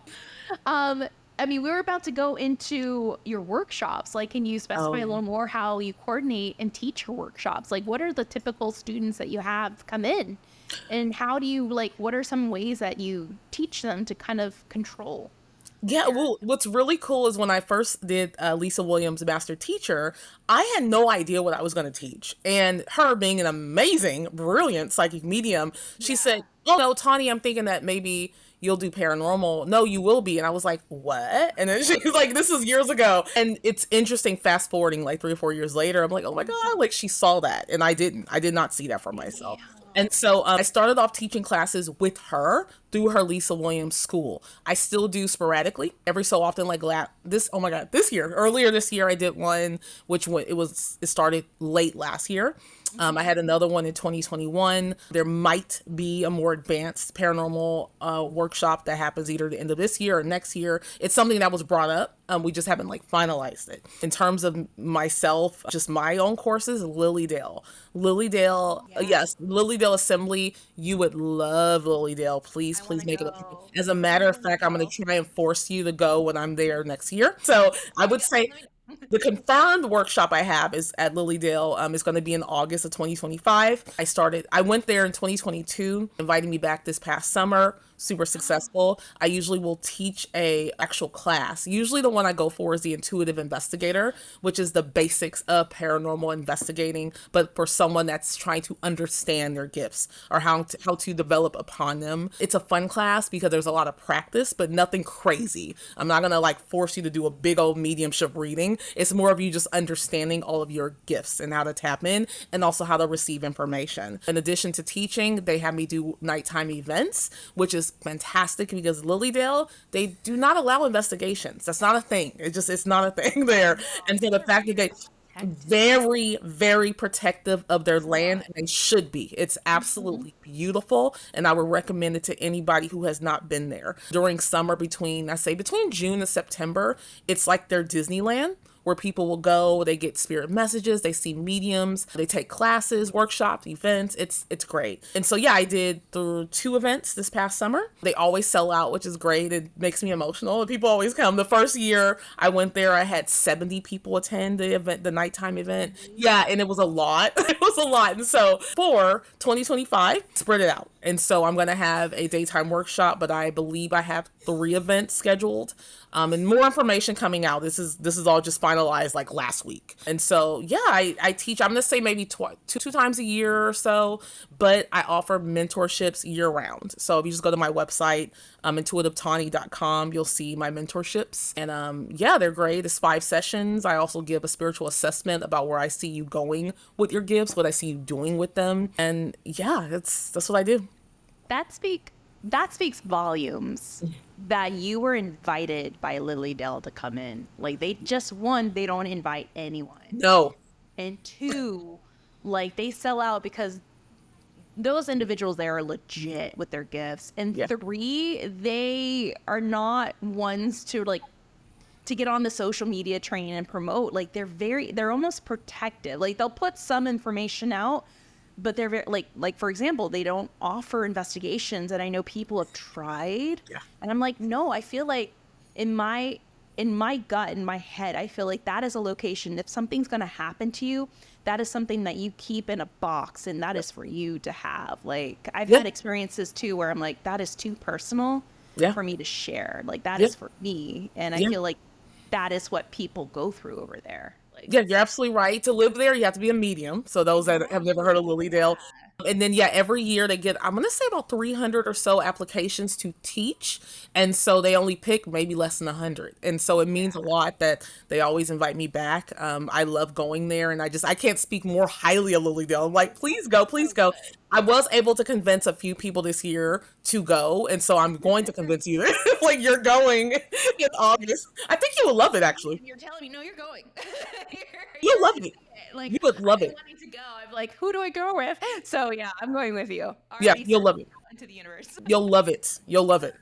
Speaker 2: um, I mean, we were about to go into your workshops. Like, can you specify a
Speaker 3: Oh,
Speaker 2: little more how you coordinate and teach your workshops? Like, what are the typical students that you have come in? And how do you, like, what are some ways that you teach them to kind of control
Speaker 3: yeah.
Speaker 2: their,
Speaker 3: Well, what's really cool is when I first did Lisa Williams' Master Teacher, I had no idea what I was going to teach. And her being an amazing, brilliant psychic medium, she
Speaker 2: yeah.
Speaker 3: said, "Oh, no, Tawny, I'm thinking that maybe you'll do paranormal. No, you will be." And I was like, "What?" And then she was like, "This is years ago." And it's interesting, fast forwarding like 3 or 4 years later, I'm like, "Oh my God," like she saw that. And I didn't. I did not see that for myself. And so I started off teaching classes with her through her Lisa Williams school. I still do sporadically every so often, like this. Oh my God, this year, earlier this year, I did one, which it started late last year. I had another one in 2021. There might be a more advanced paranormal workshop that happens either the end of this year or next year. It's something that was brought up. We just haven't like finalized it. In terms of myself, just my own courses, Lilydale. Lilydale,
Speaker 2: Yeah,
Speaker 3: yes, Lilydale Assembly. You would love Lilydale. Please,
Speaker 2: I want
Speaker 3: please
Speaker 2: to
Speaker 3: make it a.
Speaker 2: go.
Speaker 3: As a
Speaker 2: I
Speaker 3: matter of
Speaker 2: want to
Speaker 3: fact, I'm going
Speaker 2: go.
Speaker 3: to try and force you to go when I'm there next year. So I would
Speaker 2: Yeah,
Speaker 3: say
Speaker 2: let me
Speaker 3: the confirmed workshop I have is at Lilydale. It's going to be in August of 2025. I went there in 2022, inviting me back this past summer. Super successful. I usually will teach a actual class. Usually the one I go for is the Intuitive Investigator, which is the basics of paranormal investigating, but for someone that's trying to understand their gifts or how to develop upon them. It's a fun class because there's a lot of practice, but nothing crazy. I'm not gonna like force you to do a big old mediumship reading. It's more of you just understanding all of your gifts and how to tap in and also how to receive information. In addition to teaching, they have me do nighttime events, which is fantastic because Lilydale, they do not allow investigations. That's not a thing. It's not a thing there. And so the
Speaker 2: they're
Speaker 3: fact that they
Speaker 2: very protective.
Speaker 3: very, very protective of their
Speaker 2: As
Speaker 3: land,
Speaker 2: well.
Speaker 3: and they should be. It's absolutely beautiful, and I would recommend it to anybody who has not been there. During summer, between June and September, it's like their Disneyland, where people will go, they get spirit messages, they see mediums, they take classes, workshops, events. It's great. And so yeah, I did the 2 events this past summer. They always sell out, which is great. It makes me emotional. People always come. The first year I went there, I had 70 people attend the event, the nighttime event. Yeah, and it was a lot. It was a lot. And so for 2025, spread it out. And so I'm going to have a daytime workshop, but I believe I have 3 events scheduled. And more information coming out. This is all just finalized like last week. And so yeah, I teach. I'm gonna say maybe two times a year or so, but I offer mentorships year round. So if you just go to my website, intuitivetawny.com, you'll see my mentorships. And yeah, they're great. It's 5 sessions. I also give a spiritual assessment about where I see you going with your gifts, what I see you doing with them. And yeah, that's what I do.
Speaker 2: That speak that speaks volumes that you were invited by Lilydale to come in. Like they just one, they don't invite anyone.
Speaker 3: No.
Speaker 2: And two, like they sell out because those individuals there are legit with their gifts. And
Speaker 3: Yeah.
Speaker 2: three, they are not ones to like to get on the social media train and promote. Like they're almost protective. Like they'll put some information out, but they're very like for example, they don't offer investigations, and I know people have tried.
Speaker 3: Yeah.
Speaker 2: And I'm like, no, I feel like in my gut, in my head, I feel like that is a location. If something's going to happen to you, that is something that you keep in a box, and that is for you to have. Like I've
Speaker 3: Yeah.
Speaker 2: had experiences too where I'm like, that is too personal
Speaker 3: Yeah.
Speaker 2: for me to share. Like that
Speaker 3: Yeah.
Speaker 2: is for me, and I
Speaker 3: Yeah.
Speaker 2: feel like that is what people go through over there.
Speaker 3: Yeah, you're absolutely right. To live there, you have to be a medium. So those that have never heard of Lilydale. And then yeah, every year they get, I'm gonna say about 300 or so applications to teach. And so they only pick maybe less than 100. And so it means a lot that they always invite me back. I love going there, and I can't speak more highly of Lilydale. I'm like, please go, please go. I was able to convince a few people this year to go, and so I'm going to convince you. Like, you're going in August. I think you will love it, actually.
Speaker 2: You're telling me, no, you're going.
Speaker 3: You'll love it.
Speaker 2: Like,
Speaker 3: You would love
Speaker 2: I've been
Speaker 3: it.
Speaker 2: wanting to go. I'm like, who do I go with? So yeah, I'm going with you.
Speaker 3: Yeah,
Speaker 2: Already
Speaker 3: you'll love it.
Speaker 2: into the universe.
Speaker 3: You'll love it. You'll love it.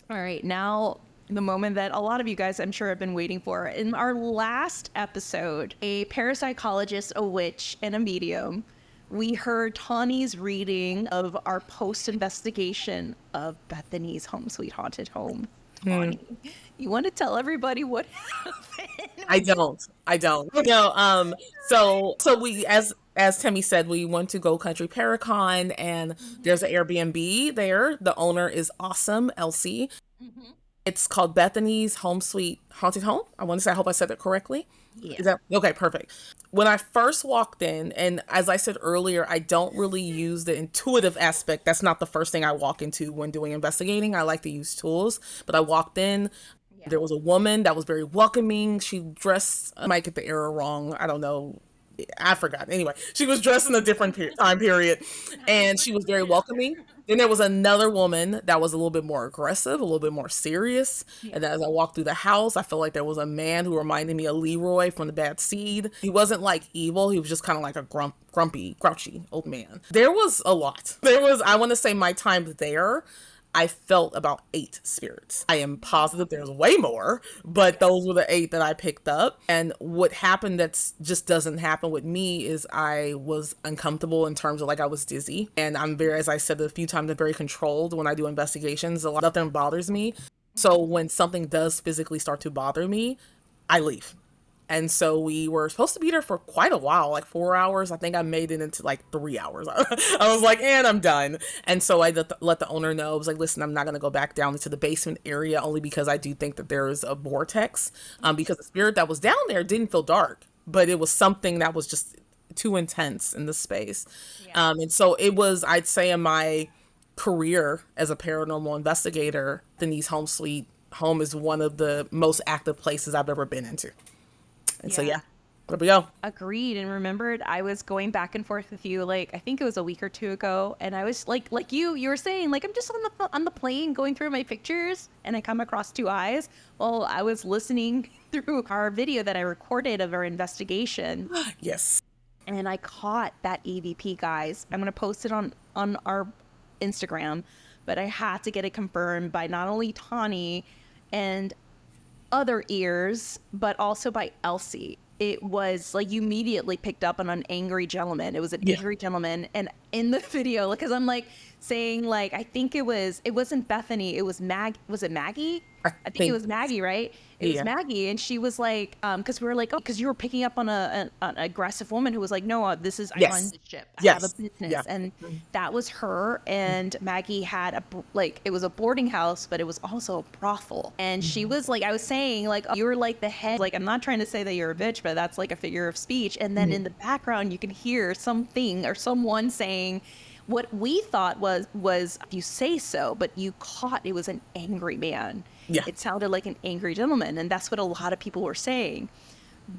Speaker 2: All right, now the moment that a lot of you guys, I'm sure, have been waiting for. In our last episode, a parapsychologist, a witch, and a medium, we heard Tawney's reading of our post-investigation of Bethany's Home Sweet Haunted Home. Tawney, you want to tell everybody what happened?
Speaker 3: I don't. So we, as Timmy said, we went to Go Country Paracon, and there's an Airbnb there. The owner is awesome, Elsie. It's called Bethany's Home Sweet Haunted Home. I want to say, I hope I said that correctly.
Speaker 2: Yeah.
Speaker 3: Is that okay? Perfect. When I first walked in, and as I said earlier, I don't really use the intuitive aspect. That's not the first thing I walk into when doing investigating. I like to use tools, but I walked in.
Speaker 2: Yeah.
Speaker 3: There was a woman that was very welcoming. She dressed, I might get the era wrong, I don't know. I forgot. Anyway, she was dressed in a different time period, and she was very welcoming. Then there was another woman that was a little bit more aggressive, a little bit more serious. And as I walked through the house, I felt like there was a man who reminded me of Leroy from The Bad Seed. He wasn't like evil. He was just kind of like a grumpy, grouchy old man. There was a lot. I want to say my time there, I felt about 8 spirits. I am positive there's way more, but those were the 8 that I picked up. And what happened that's just doesn't happen with me is I was uncomfortable in terms of, like, I was dizzy. And I'm very, as I said a few times, I'm very controlled when I do investigations. Nothing bothers me. So when something does physically start to bother me, I leave. And so we were supposed to be there for quite a while, like 4 hours. I think I made it into like 3 hours. I was like, and I'm done. And so I let the owner know. I was like, listen, I'm not going to go back down into the basement area, only because I do think that there is a vortex. Because the spirit that was down there didn't feel dark, but it was something that was just too intense in the space.
Speaker 2: Yeah.
Speaker 3: And so it was, I'd say, in my career as a paranormal investigator, Denise Home Sweet Home is one of the most active places I've ever been into. And so, yeah, there we go.
Speaker 2: Agreed. And remembered, I was going back and forth with you, like, I think it was a week or 2 ago. And I was like you were saying, like, I'm just on the plane going through my pictures, and I come across 2 eyes. Well, I was listening through our video that I recorded of our investigation.
Speaker 3: Yes.
Speaker 2: And I caught that EVP, guys. I'm going to post it on our Instagram, but I had to get it confirmed by not only Tawney and other ears, but also by Elsie. It was like, you immediately picked up on an angry gentleman. It was an angry gentleman. And in the video, because I'm like saying, like, I think it wasn't Bethany, it was was it Maggie? I think it was Maggie, right? It was Maggie, and she was like, because we were like, oh, because you were picking up on an aggressive woman who was like, no, I'm on this ship. I have a business, and that was her. And Maggie had it was a boarding house, but it was also a brothel. And she was like, I was saying, like, oh, you were like the head. Like, I'm not trying to say that you're a bitch, but that's like a figure of speech. And then in the background, you can hear something or someone saying what we thought was you say so, but you caught it was an angry man.
Speaker 3: Yeah.
Speaker 2: It sounded like an angry gentleman, and that's what a lot of people were saying.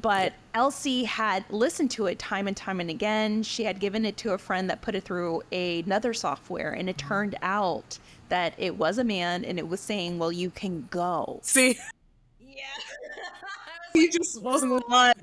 Speaker 2: But Elsie had listened to it time and time and again. She had given it to a friend that put it through another software, and it turned out that it was a man, and it was saying, well, you can go.
Speaker 3: See?
Speaker 2: Yeah.
Speaker 3: He just wasn't lying.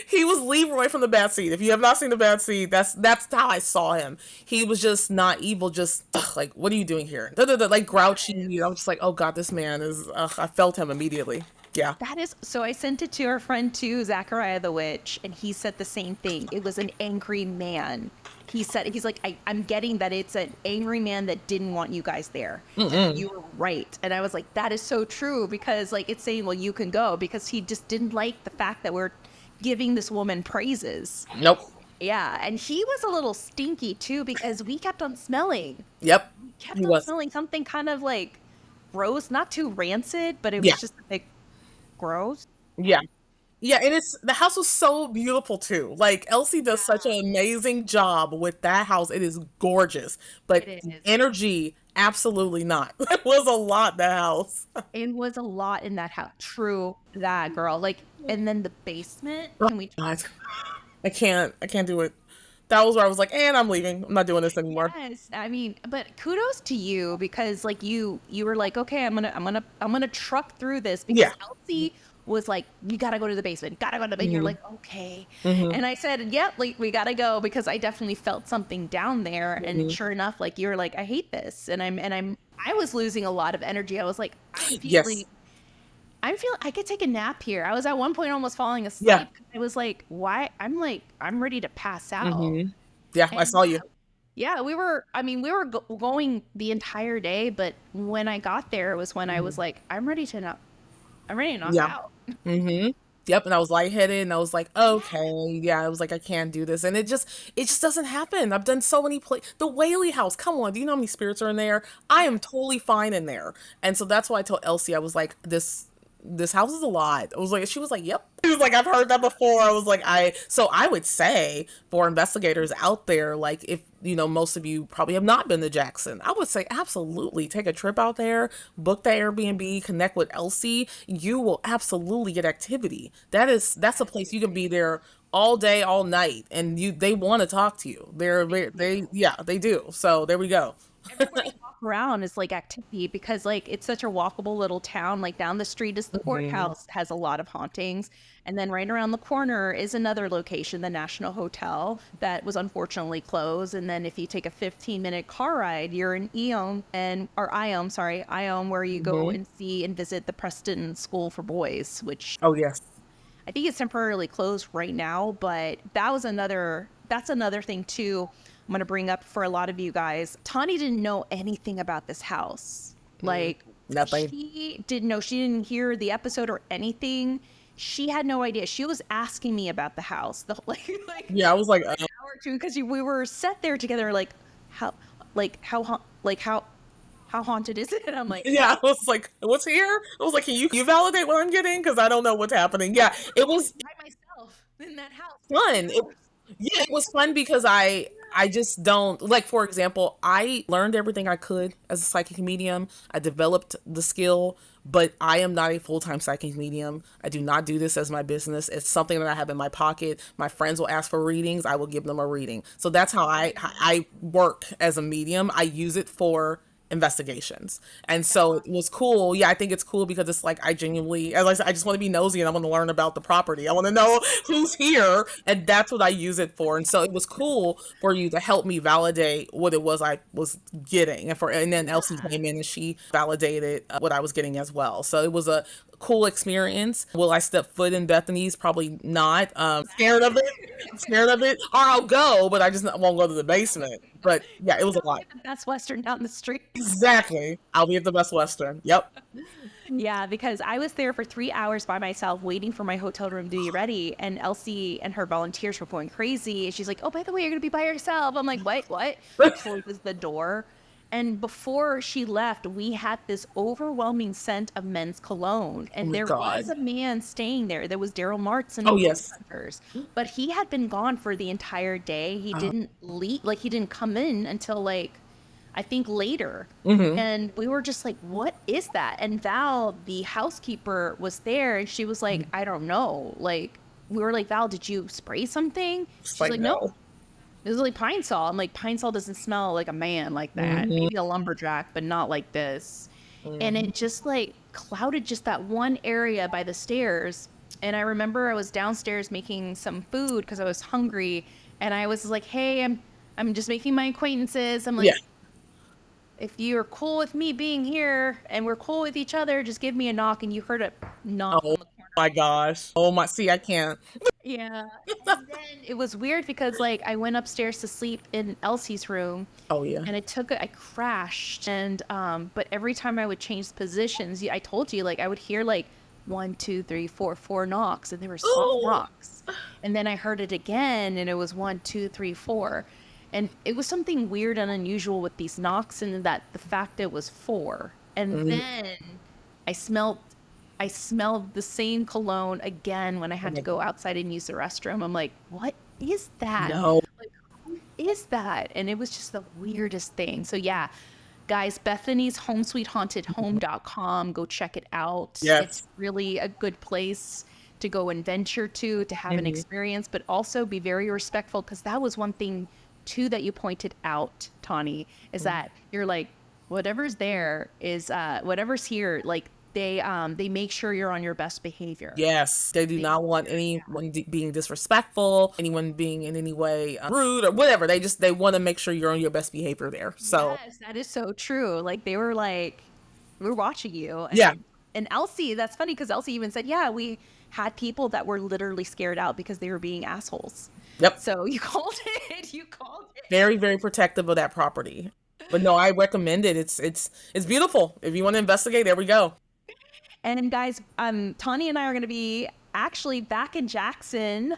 Speaker 3: He was Leroy from The Bad Seed. If you have not seen The Bad Seed, that's how I saw him. He was just not evil, just like, what are you doing here? Like grouchy. I was just like, oh God, this man is, I felt him immediately. Yeah.
Speaker 2: That is, so I sent it to our friend too, Zachariah the Witch, and he said the same thing. It was an angry man. He said, he's like, I'm getting that it's an angry man that didn't want you guys there. You were right. And I was like, that is so true, because like, it's saying, well, you can go, because he just didn't like the fact that we're giving this woman praises.
Speaker 3: Nope.
Speaker 2: Yeah. And he was a little stinky too, because we kept on smelling.
Speaker 3: Yep.
Speaker 2: Kept on smelling something kind of like gross, not too rancid, but it was just a bit gross.
Speaker 3: Yeah. Yeah, and it's the house was so beautiful too. Like Elsie does such an amazing job with that house. It is gorgeous, but
Speaker 2: It
Speaker 3: the
Speaker 2: is.
Speaker 3: energy, absolutely not. It was a lot, the house.
Speaker 2: It was a lot in that house. True that, girl. Like, and then the basement.
Speaker 3: Oh
Speaker 2: Can we talk?
Speaker 3: God, I can't do it. That was where I was like, and I'm leaving. I'm not doing this anymore.
Speaker 2: Yes, I mean, but kudos to you because like you were like, okay, I'm gonna truck through this because
Speaker 3: Yeah.
Speaker 2: Elsie was like, you gotta go to the basement, gotta go to the basement. You're
Speaker 3: Hmm.
Speaker 2: like, okay,
Speaker 3: Hmm.
Speaker 2: and I said, yep, like we gotta go because I definitely felt something down there, and
Speaker 3: Hmm.
Speaker 2: sure enough, like you were like, I hate this, and I was losing a lot of energy. I was like,
Speaker 3: Yes.
Speaker 2: I'm feeling I could take a nap here. I was at one point almost falling
Speaker 3: Yeah.
Speaker 2: asleep. I was like, I'm ready to pass out.
Speaker 3: Hmm. Yeah, I
Speaker 2: And
Speaker 3: saw you.
Speaker 2: yeah, I mean, we were going the entire day, but when I got there was when I was
Speaker 3: Hmm.
Speaker 2: like, I'm ready to knock
Speaker 3: Yeah.
Speaker 2: out.
Speaker 3: Hmm. Yep, and I was lightheaded, and I was like, okay, yeah, I was like, I can't do this, and it just doesn't happen. I've done so many the Whaley House. Come on, do you know how many spirits are in there? I am totally fine in there, and so that's why I told Elsie, I was like, this house is a lot. I was like, she was like, yep. She was like, I've heard that before. I was like, so I would say for investigators out there, like if most of you probably have not been to Jackson, I would say absolutely take a trip out there, book the Airbnb, connect with Elsie. You will absolutely get activity. That's a place you can be there all day, all night, and they want to talk to you. Yeah, they do. So there we go.
Speaker 2: Everywhere you walk around is like activity because like it's such a walkable little town. Like down the street is the
Speaker 3: Hmm.
Speaker 2: courthouse, has a lot of hauntings. And then right around the corner is another location, the National Hotel, that was unfortunately closed. And then if you take a 15-minute car ride, you're in Iom, where you go
Speaker 3: Hmm.
Speaker 2: and see and visit the Preston School for Boys, which
Speaker 3: Oh yes.
Speaker 2: I think it's temporarily closed right now, but that's another thing too. I'm gonna bring up for a lot of you guys. Tawny didn't know anything about this house.
Speaker 3: Mm,
Speaker 2: Like
Speaker 3: nothing.
Speaker 2: she didn't hear the episode or anything. She had no idea. She was asking me about the house, the
Speaker 3: Yeah, I was like,
Speaker 2: an hour or two because we were set there together. How, how haunted is it? And I'm like,
Speaker 3: yeah, I was like, what's here? I was like, can you validate what I'm getting? Because I don't know what's happening. Yeah, it was
Speaker 2: by myself in that house for
Speaker 3: fun.
Speaker 2: 3 hours.
Speaker 3: Yeah, it was fun because I just don't like. For example, I learned everything I could as a psychic medium. I developed the skill, but I am not a full-time psychic medium. I do not do this as my business. It's something that I have in my pocket. My friends will ask for readings. I will give them a reading. So that's how I work as a medium. I use it for investigations. And so it was cool. Yeah, I think it's cool because it's like I genuinely, as I said, I just want to be nosy and I want to learn about the property. I want to know who's here, and that's what I use it for. And so it was cool for you to help me validate what it was I was getting, and then Elsie came in and she validated what I was getting as well. So it was a cool experience. Will I step foot in Bethany's? Probably not. Scared of it, scared of it. Or I'll go, but I just won't go to the basement. But yeah, it was a lot.
Speaker 2: The Best Western down the street.
Speaker 3: Exactly. I'll be at the Best Western. Yep.
Speaker 2: Yeah, because I was there for 3 hours by myself waiting for my hotel room to be ready. And Elsie and her volunteers were going crazy. And she's like, oh, by the way, you're going to be by yourself. I'm like, what? What? She closes the door. And before she left, we had this overwhelming scent of men's cologne.
Speaker 3: Oh
Speaker 2: And
Speaker 3: my
Speaker 2: there was
Speaker 3: God.
Speaker 2: a man staying there. There was Daryl Martz
Speaker 3: Oh
Speaker 2: and Ghost
Speaker 3: yes.
Speaker 2: Hunters. But he had been gone for the entire day. He didn't leave, like, he didn't come in until, like, I think later.
Speaker 3: Mm-hmm.
Speaker 2: And we were just like, what is that? And Val, the housekeeper, was there and she was like, I don't know. Like, we were like, Val, did you spray something?
Speaker 3: It's
Speaker 2: She's
Speaker 3: like
Speaker 2: like, no,
Speaker 3: no.
Speaker 2: it was like pine sol. I'm like, pine sol doesn't smell like a man like that.
Speaker 3: Mm-hmm.
Speaker 2: Maybe a lumberjack, but not like this. And
Speaker 3: Mm-hmm.
Speaker 2: it just like clouded just that one area by the stairs. And I remember I was downstairs making some food because I was hungry. And I was like, hey, I'm just making my acquaintances. I'm
Speaker 3: Yeah.
Speaker 2: like, if you're cool with me being here and we're cool with each other, just give me a knock. And you heard a knock
Speaker 3: Oh
Speaker 2: on the corner.
Speaker 3: my gosh. Oh my. See, I can't.
Speaker 2: Yeah. And then it was weird because like I went upstairs to sleep in Elsie's room
Speaker 3: Oh yeah.
Speaker 2: and I crashed and but every time I would change positions, I told you like I would hear like 1, 2, 3, 4, 4 knocks and they were soft
Speaker 3: Oh.
Speaker 2: knocks. And then I heard it again and it was 1, 2, 3, 4. And it was something weird and unusual with these knocks and that the fact it was 4. And
Speaker 3: Mm-hmm.
Speaker 2: then I smelled I smelled the same cologne again when I had to go outside and use the restroom. I'm like, what is that?
Speaker 3: No.
Speaker 2: Like, who is that? And it was just the weirdest thing. So yeah, guys, Bethany's homesweethauntedhome.com. Go check it out.
Speaker 3: Yes.
Speaker 2: It's really a good place to go and venture to have an experience, but also be very respectful, because that was one thing too that you pointed out, Tawney, is that you're like, whatever's there is whatever's here, like they make sure you're on your best behavior.
Speaker 3: Yes, they do not want anyone being disrespectful, anyone being in any way rude or whatever. They want to make sure you're on your best behavior there. So
Speaker 2: yes, that is so true. Like they were like, we're watching you. And,
Speaker 3: yeah.
Speaker 2: And Elsie, that's funny because Elsie even said, yeah, we had people that were literally scared out because they were being assholes.
Speaker 3: Yep.
Speaker 2: So you called it. You called it.
Speaker 3: Very, very protective of that property. But no, I recommend it. It's beautiful. If you want to investigate, there we go.
Speaker 2: And guys, Tawney and I are going to be actually back in Jackson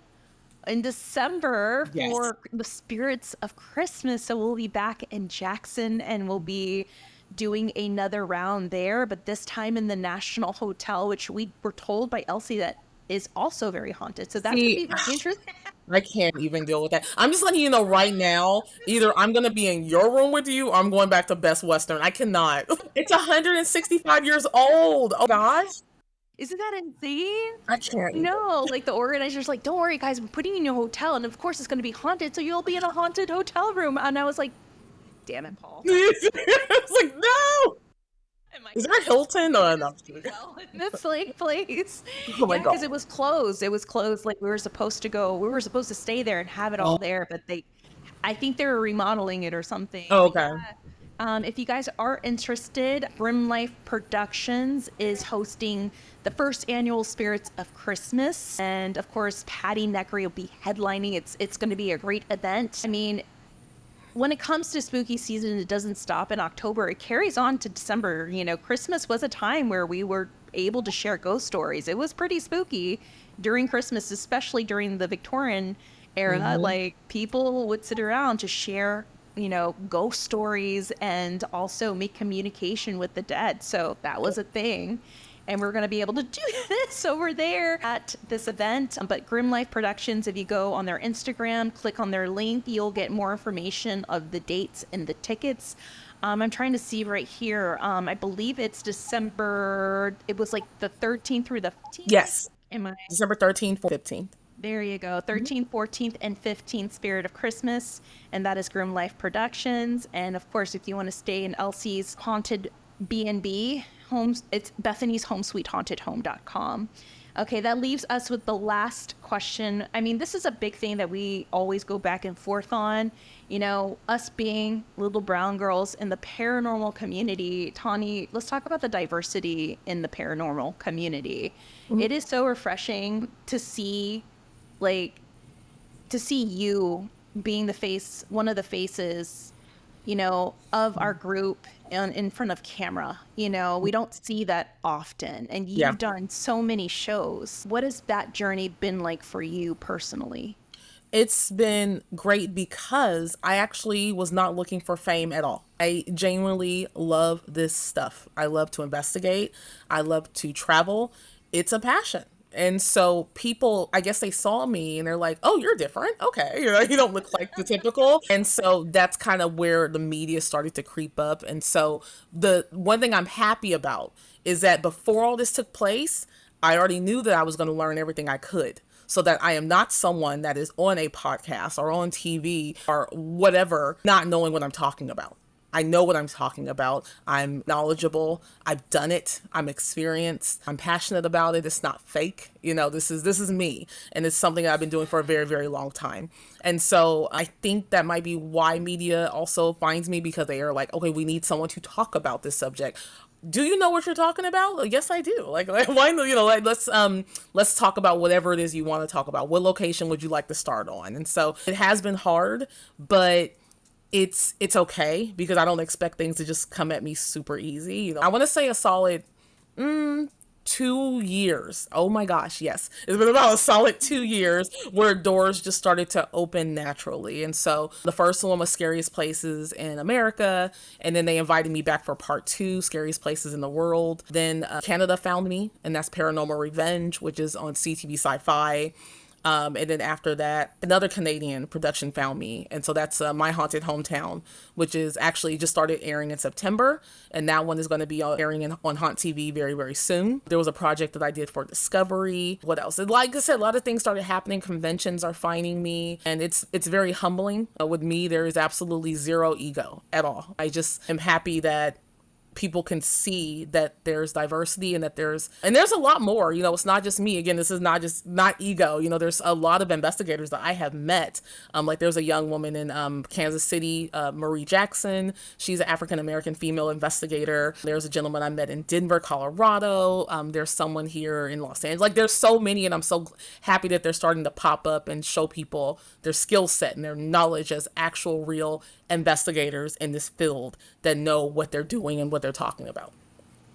Speaker 2: in December for the Spirits of Christmas. So we'll be back in Jackson and we'll be doing another round there, but this time in the National Hotel, which we were told by Elsie that is also very haunted. So that's going to be very interesting.
Speaker 3: I can't even deal with that. I'm just letting you know right now, either I'm going to be in your room with you or I'm going back to Best Western. I cannot. It's 165 years old. Oh, gosh.
Speaker 2: Isn't that insane?
Speaker 3: I can't.
Speaker 2: No, like the organizer's like, don't worry, guys, I'm putting you in a hotel. And of course, it's going to be haunted. So you'll be in a haunted hotel room. And I was like, damn it, Paul.
Speaker 3: It's like, no. Is there a Hilton? No, no.
Speaker 2: Well, in this like place.
Speaker 3: Oh my God.
Speaker 2: Because it was closed. It was closed. Like we were supposed to stay there and have it all there, but I think they were remodeling it or something.
Speaker 3: Oh, okay.
Speaker 2: If you guys are interested, Grim Life Productions is hosting the first annual Spirits of Christmas, and of course, Patty Neckery will be headlining. It's going to be a great event. I mean, when it comes to spooky season, it doesn't stop in October. It carries on to December. You know, Christmas was a time where we were able to share ghost stories. It was pretty spooky during Christmas, especially during the Victorian era. Mm-hmm. Like, people would sit around to share, you know, ghost stories and also make communication with the dead. So that was a thing. And we're going to be able to do this over there at this event. But Grim Life Productions, if you go on their Instagram, click on their link, you'll get more information of the dates and the tickets. I'm trying to see right here. I believe it's December. It was like the 13th through the 15th.
Speaker 3: Yes. December 13th, 15th.
Speaker 2: There you go. 13th, 14th, and 15th, Spirit of Christmas. And that is Grim Life Productions. And of course, if you want to stay in Elsie's haunted B&B homes, it's Bethany's homesweethauntedhome.com. Okay, that leaves us with the last question. I mean, this is a big thing that we always go back and forth on. You know, us being little brown girls in the paranormal community. Tawney, let's talk about the diversity in the paranormal community. Mm-hmm. It is so refreshing to see, you being one of the faces, you know, of our group in front of camera. You know, we don't see that often. And you've done so many shows. What has that journey been like for you personally?
Speaker 3: It's been great because I actually was not looking for fame at all. I genuinely love this stuff. I love to investigate. I love to travel. It's a passion. And so people, I guess they saw me and they're like, oh, you're different. Okay. You know, you don't look like the typical. And so that's kind of where the media started to creep up. And so the one thing I'm happy about is that before all this took place, I already knew that I was going to learn everything I could, so that I am not someone that is on a podcast or on TV or whatever, not knowing what I'm talking about. I know what I'm talking about. I'm knowledgeable. I've done it. I'm experienced. I'm passionate about it. It's not fake. You know, this is me. And it's something that I've been doing for a very, very long time. And so I think that might be why media also finds me, because they are like, okay, we need someone to talk about this subject. Do you know what you're talking about? Yes, I do. Like why, you know, like let's talk about whatever it is you want to talk about. What location would you like to start on? And so it has been hard, but it's okay, because I don't expect things to just come at me super easy. You know, I want to say a solid 2 years. Oh my gosh, yes. It's been about a solid 2 years where doors just started to open naturally. And so the first one was Scariest Places in America. And then they invited me back for part two, Scariest Places in the World. Then Canada found me, and that's Paranormal Revenge, which is on CTV Sci-Fi. And then after that, another Canadian production found me. And so that's My Haunted Hometown, which is actually just started airing in September. And that one is going to be airing on Haunt TV very, very soon. There was a project that I did for Discovery. What else? And like I said, a lot of things started happening. Conventions are finding me. And it's very humbling. With me, there is absolutely zero ego at all. I just am happy that people can see that there's diversity and that there's a lot more. It's not just me. Again, this is not ego. There's a lot of investigators that I have met. Like there's a young woman in Kansas City, Marie Jackson. She's an African American female investigator. There's a gentleman I met in Denver, Colorado. There's someone here in Los Angeles. Like there's so many, and I'm so happy that they're starting to pop up and show people their skill set and their knowledge as actual real investigators in this field that know what they're doing and what they're talking about.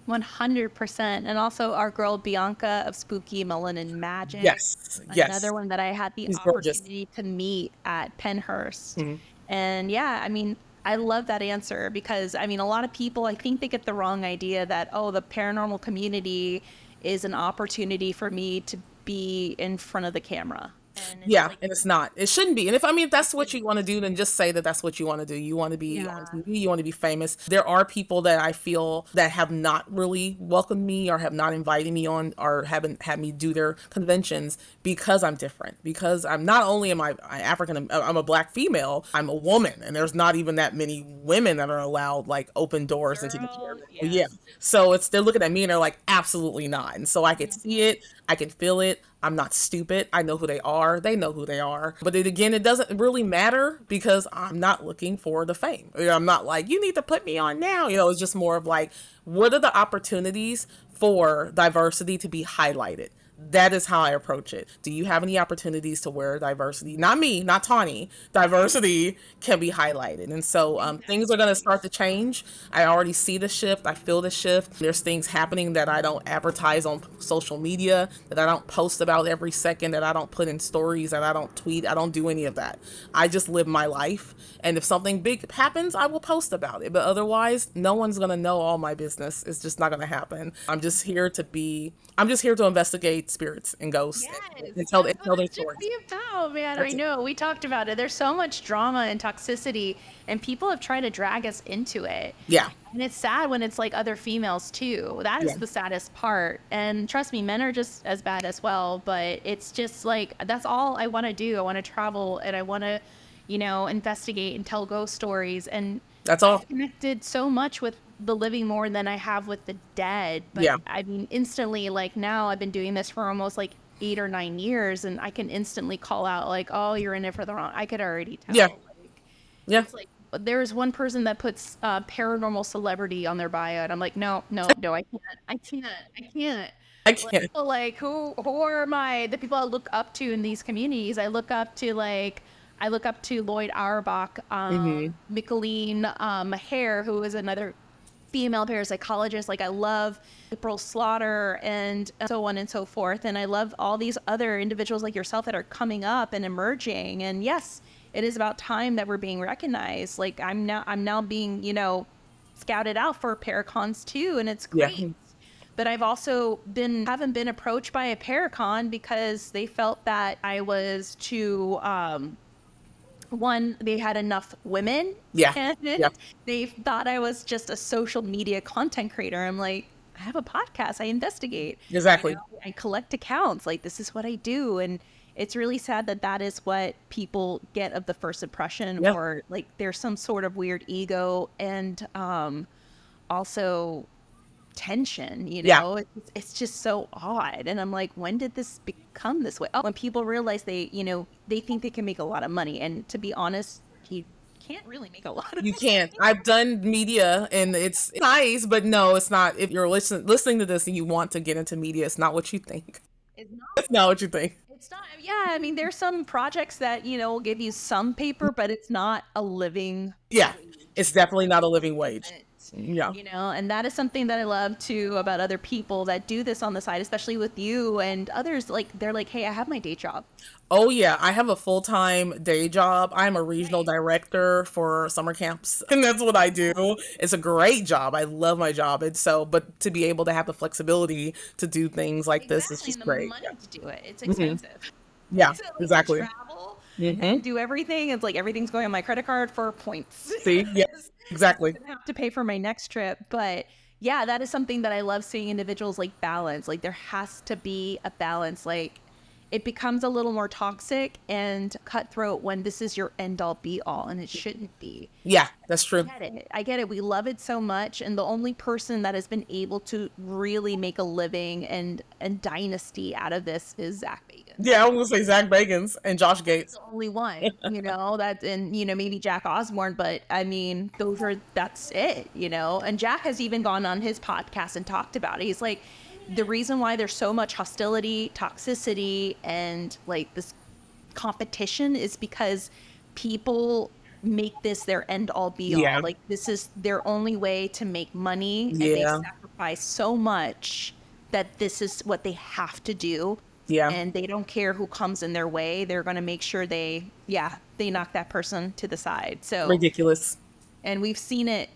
Speaker 2: 100%. And also our girl Bianca of Spooky Melanin Magic.
Speaker 3: Yes.
Speaker 2: Another one that I had the opportunity to meet at Pennhurst.
Speaker 3: Mm-hmm.
Speaker 2: And yeah, I mean, I love that answer because, I mean, a lot of people, I think they get the wrong idea that, oh, the paranormal community is an opportunity for me to be in front of the camera. And
Speaker 3: it's not. It shouldn't be. And if that's what you want to do, then just say that that's what you want to do. You want to be on TV, you want to be famous. There are people that I feel that have not really welcomed me or have not invited me on or haven't had me do their conventions because I'm different. Because I'm not only am I African, I'm a Black female, I'm a woman, and there's not even that many women that are allowed like open doors into the camera.
Speaker 2: Yes.
Speaker 3: Yeah. So they're looking at me and they're like, absolutely not. And so I can see it, I can feel it. I'm not stupid. I know who they are. They know who they are. But it doesn't really matter because I'm not looking for the fame. I'm not like, you need to put me on now. It's just more of like, what are the opportunities for diversity to be highlighted? That is how I approach it. Do you have any opportunities to where diversity, not me, not Tawney, diversity can be highlighted? And so things are going to start to change. I already see the shift. I feel the shift. There's things happening that I don't advertise on social media, that I don't post about every second, that I don't put in stories, that I don't tweet. I don't do any of that. I just live my life. And if something big happens, I will post about it. But otherwise, no one's going to know all my business. It's just not going to happen. I'm just here to investigate spirits and ghosts and tell their stories.
Speaker 2: Oh man, I know. We talked about it. There's so much drama and toxicity, and people have tried to drag us into it.
Speaker 3: Yeah.
Speaker 2: And it's sad when it's like other females too. That is the saddest part. And trust me, men are just as bad as well. But it's just like, that's all I want to do. I want to travel and I want to, investigate and tell ghost stories. And
Speaker 3: that's all.
Speaker 2: I've connected so much with the living more than I have with the dead. But I mean, instantly, like now I've been doing this for almost like 8 or 9 years, and I can instantly call out like, oh, you're in it for the wrong. I could already tell. It's like, there's one person that puts paranormal celebrity on their bio, and I'm like, no, I can't. Like, who are the people I look up to in these communities? I look up to Lloyd Auerbach, Micheline Maher, who is another female parapsychologist. Like, I love April Slaughter and so on and so forth. And I love all these other individuals like yourself that are coming up and emerging. And yes, it is about time that we're being recognized. Like, I'm now being, scouted out for Paracons too, and it's great. Yeah. But I've also haven't been approached by a Paracon because they felt that I was too one, they had enough women.
Speaker 3: Yeah.
Speaker 2: And they thought I was just a social media content creator. I'm like, I have a podcast. I investigate.
Speaker 3: Exactly.
Speaker 2: I collect accounts. Like, this is what I do. And it's really sad that is what people get of the first impression, or like there's some sort of weird ego and also tension, it's just so odd. And I'm like, when did this become this way? Oh, when people realize they think they can make a lot of money. And to be honest, you can't really make a lot of money.
Speaker 3: You can't. I've done media and it's nice, but no, it's not. If you're listening to this and you want to get into media, it's not what you think. It's not what you think.
Speaker 2: It's not. Yeah, I mean, there's some projects that, will give you some paper, but it's not a living
Speaker 3: wage. It's definitely not a living wage. Yeah.
Speaker 2: And that is something that I love too about other people that do this on the side, especially with you and others. Like, they're like, hey, I have my day job.
Speaker 3: Oh yeah, I have a full-time day job. I'm a regional director for summer camps, and that's what I do. It's a great job. I love my job. And so, but to be able to have the flexibility to do things like this is
Speaker 2: Exactly.
Speaker 3: just
Speaker 2: And the
Speaker 3: great.
Speaker 2: money to do it. It's
Speaker 3: Yeah.
Speaker 2: expensive.
Speaker 3: Yeah,
Speaker 2: So, like, to
Speaker 3: exactly.
Speaker 2: travel
Speaker 3: Hmm.
Speaker 2: and do everything. It's like everything's going on my credit card for points.
Speaker 3: See? Yeah, exactly.
Speaker 2: I have to pay for my next trip. But yeah, that is something that I love seeing individuals like balance. Like, there has to be a balance. Like, it becomes a little more toxic and cutthroat when this is your end all be all, and it shouldn't be.
Speaker 3: Yeah, that's true.
Speaker 2: I get it. We love it so much, and the only person that has been able to really make a living and dynasty out of this is Zach Bagans.
Speaker 3: Yeah, I was gonna say Zach Bagans and Josh Gates.
Speaker 2: The only one, that, and maybe Jack Osborne, but I mean, that's it, and Jack has even gone on his podcast and talked about it. He's like, the reason why there's so much hostility, toxicity, and like this competition is because people make this their end all be all.
Speaker 3: Yeah.
Speaker 2: Like, this is their only way to make money, and they
Speaker 3: Yeah.
Speaker 2: sacrifice so much that this is what they have to do.
Speaker 3: Yeah.
Speaker 2: And they don't care who comes in their way. They're going to make sure they knock that person to the side. So
Speaker 3: Ridiculous.
Speaker 2: and we've seen it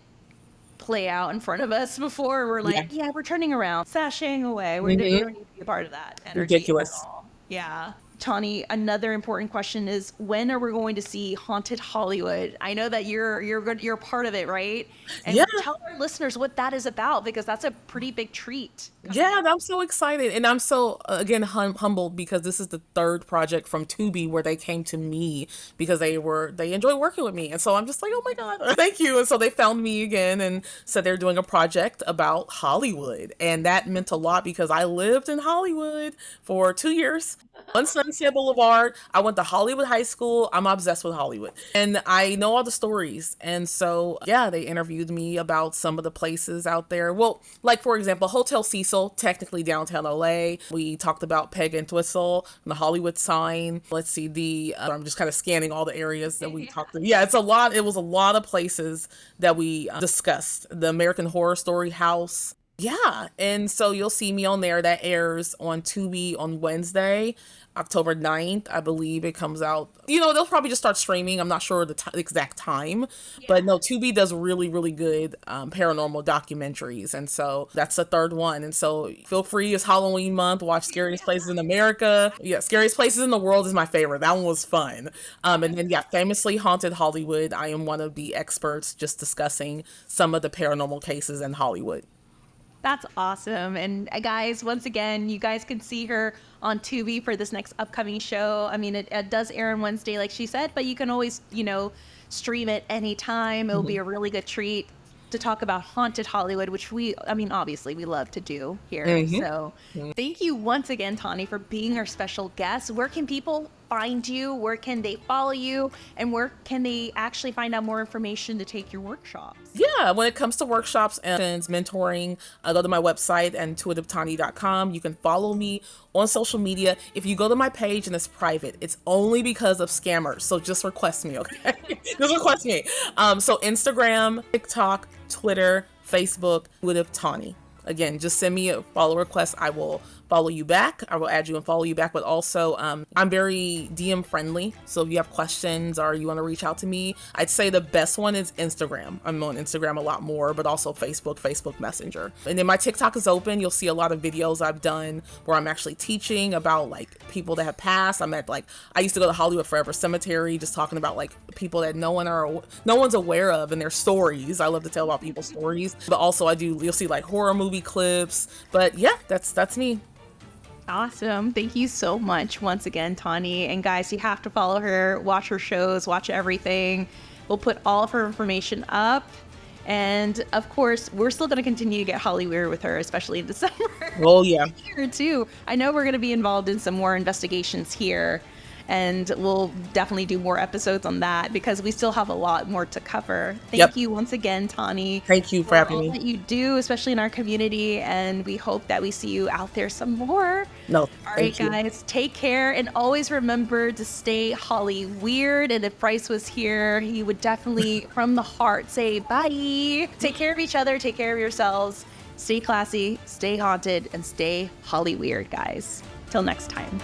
Speaker 2: play out in front of us before. We're like, yeah, we're turning around, sashaying away. We don't need to be a part of that energy
Speaker 3: Ridiculous.
Speaker 2: at all. Yeah. Tawny, another important question is, when are we going to see Haunted Hollywood? I know that you're part of it, right? And
Speaker 3: Yeah.
Speaker 2: tell our listeners what that is about, because that's a pretty big treat.
Speaker 3: Yeah, and I'm so excited. And I'm so, again, humbled because this is the third project from Tubi where they came to me because they enjoy working with me. And so I'm just like, oh my God, thank you. And so they found me again and said they're doing a project about Hollywood. And that meant a lot because I lived in Hollywood for 2 years on Sunset Boulevard. I went to Hollywood High School. I'm obsessed with Hollywood. And I know all the stories. And so, yeah, they interviewed me about some of the places out there. Well, like, for example, Hotel Cecil, technically downtown LA. We talked about Peg and Twistle and the Hollywood sign. Let's see, I'm just kind of scanning all the areas that we talked about. Yeah, it's a lot. It was a lot of places that we discussed. The American Horror Story House. Yeah, and so you'll see me on there. That airs on Tubi on Wednesday, October 9th. I believe it comes out. They'll probably just start streaming. I'm not sure the exact time. But no, Tubi does really, really good paranormal documentaries. And so that's the third one. And so feel free, it's Halloween month. Watch Scariest Places in America. Yeah, Scariest Places in the World is my favorite. That one was fun. And then, yeah, Famously Haunted Hollywood. I am one of the experts just discussing some of the paranormal cases in Hollywood.
Speaker 2: That's awesome. And guys, once again, you guys can see her on Tubi for this next upcoming show. I mean, it does air on Wednesday, like she said, but you can always, stream it anytime. It'll be a really good treat to talk about Haunted Hollywood, which obviously we love to do here. So thank you once again, Tawney, for being our special guest. Where can people find you? Where can they follow you? And where can they actually find out more information to take your workshops?
Speaker 3: Yeah, when it comes to workshops and mentoring, go to my website, intuitivetawny.com. You can follow me on social media. If you go to my page and it's private, it's only because of scammers. So just request me, okay? Just request me. So Instagram, TikTok, Twitter, Facebook, Intuitive Tawny. Again, just send me a follow request. I will follow you back. I will add you and follow you back. But also, I'm very DM friendly. So if you have questions or you want to reach out to me, I'd say the best one is Instagram. I'm on Instagram a lot more, but also Facebook Messenger. And then my TikTok is open. You'll see a lot of videos I've done where I'm actually teaching about like people that have passed. I used to go to Hollywood Forever Cemetery, just talking about like people that no one's aware of and their stories. I love to tell about people's stories. But also you'll see like horror movie clips. But yeah, that's me.
Speaker 2: Awesome. Thank you so much once again, Tawney. And guys, you have to follow her, watch her shows, watch everything. We'll put all of her information up. And of course, we're still going to continue to get Hollyweird with her, especially in the summer.
Speaker 3: Oh, yeah.
Speaker 2: Here too. I know we're going to be involved in some more investigations here. and we'll definitely do more episodes on that because we still have a lot more to cover. Thank
Speaker 3: Yep.
Speaker 2: you once again, Tawney.
Speaker 3: Thank you for having
Speaker 2: all
Speaker 3: me.
Speaker 2: that you do, especially in our community, and we hope that we see you out there some more.
Speaker 3: No,
Speaker 2: All right,
Speaker 3: thank you.
Speaker 2: guys, take care, and always remember to stay Holly weird. And if Bryce was here, he would definitely, from the heart, say bye. Take care of each other, take care of yourselves, stay classy, stay haunted, and stay Holly weird, guys. Till next time.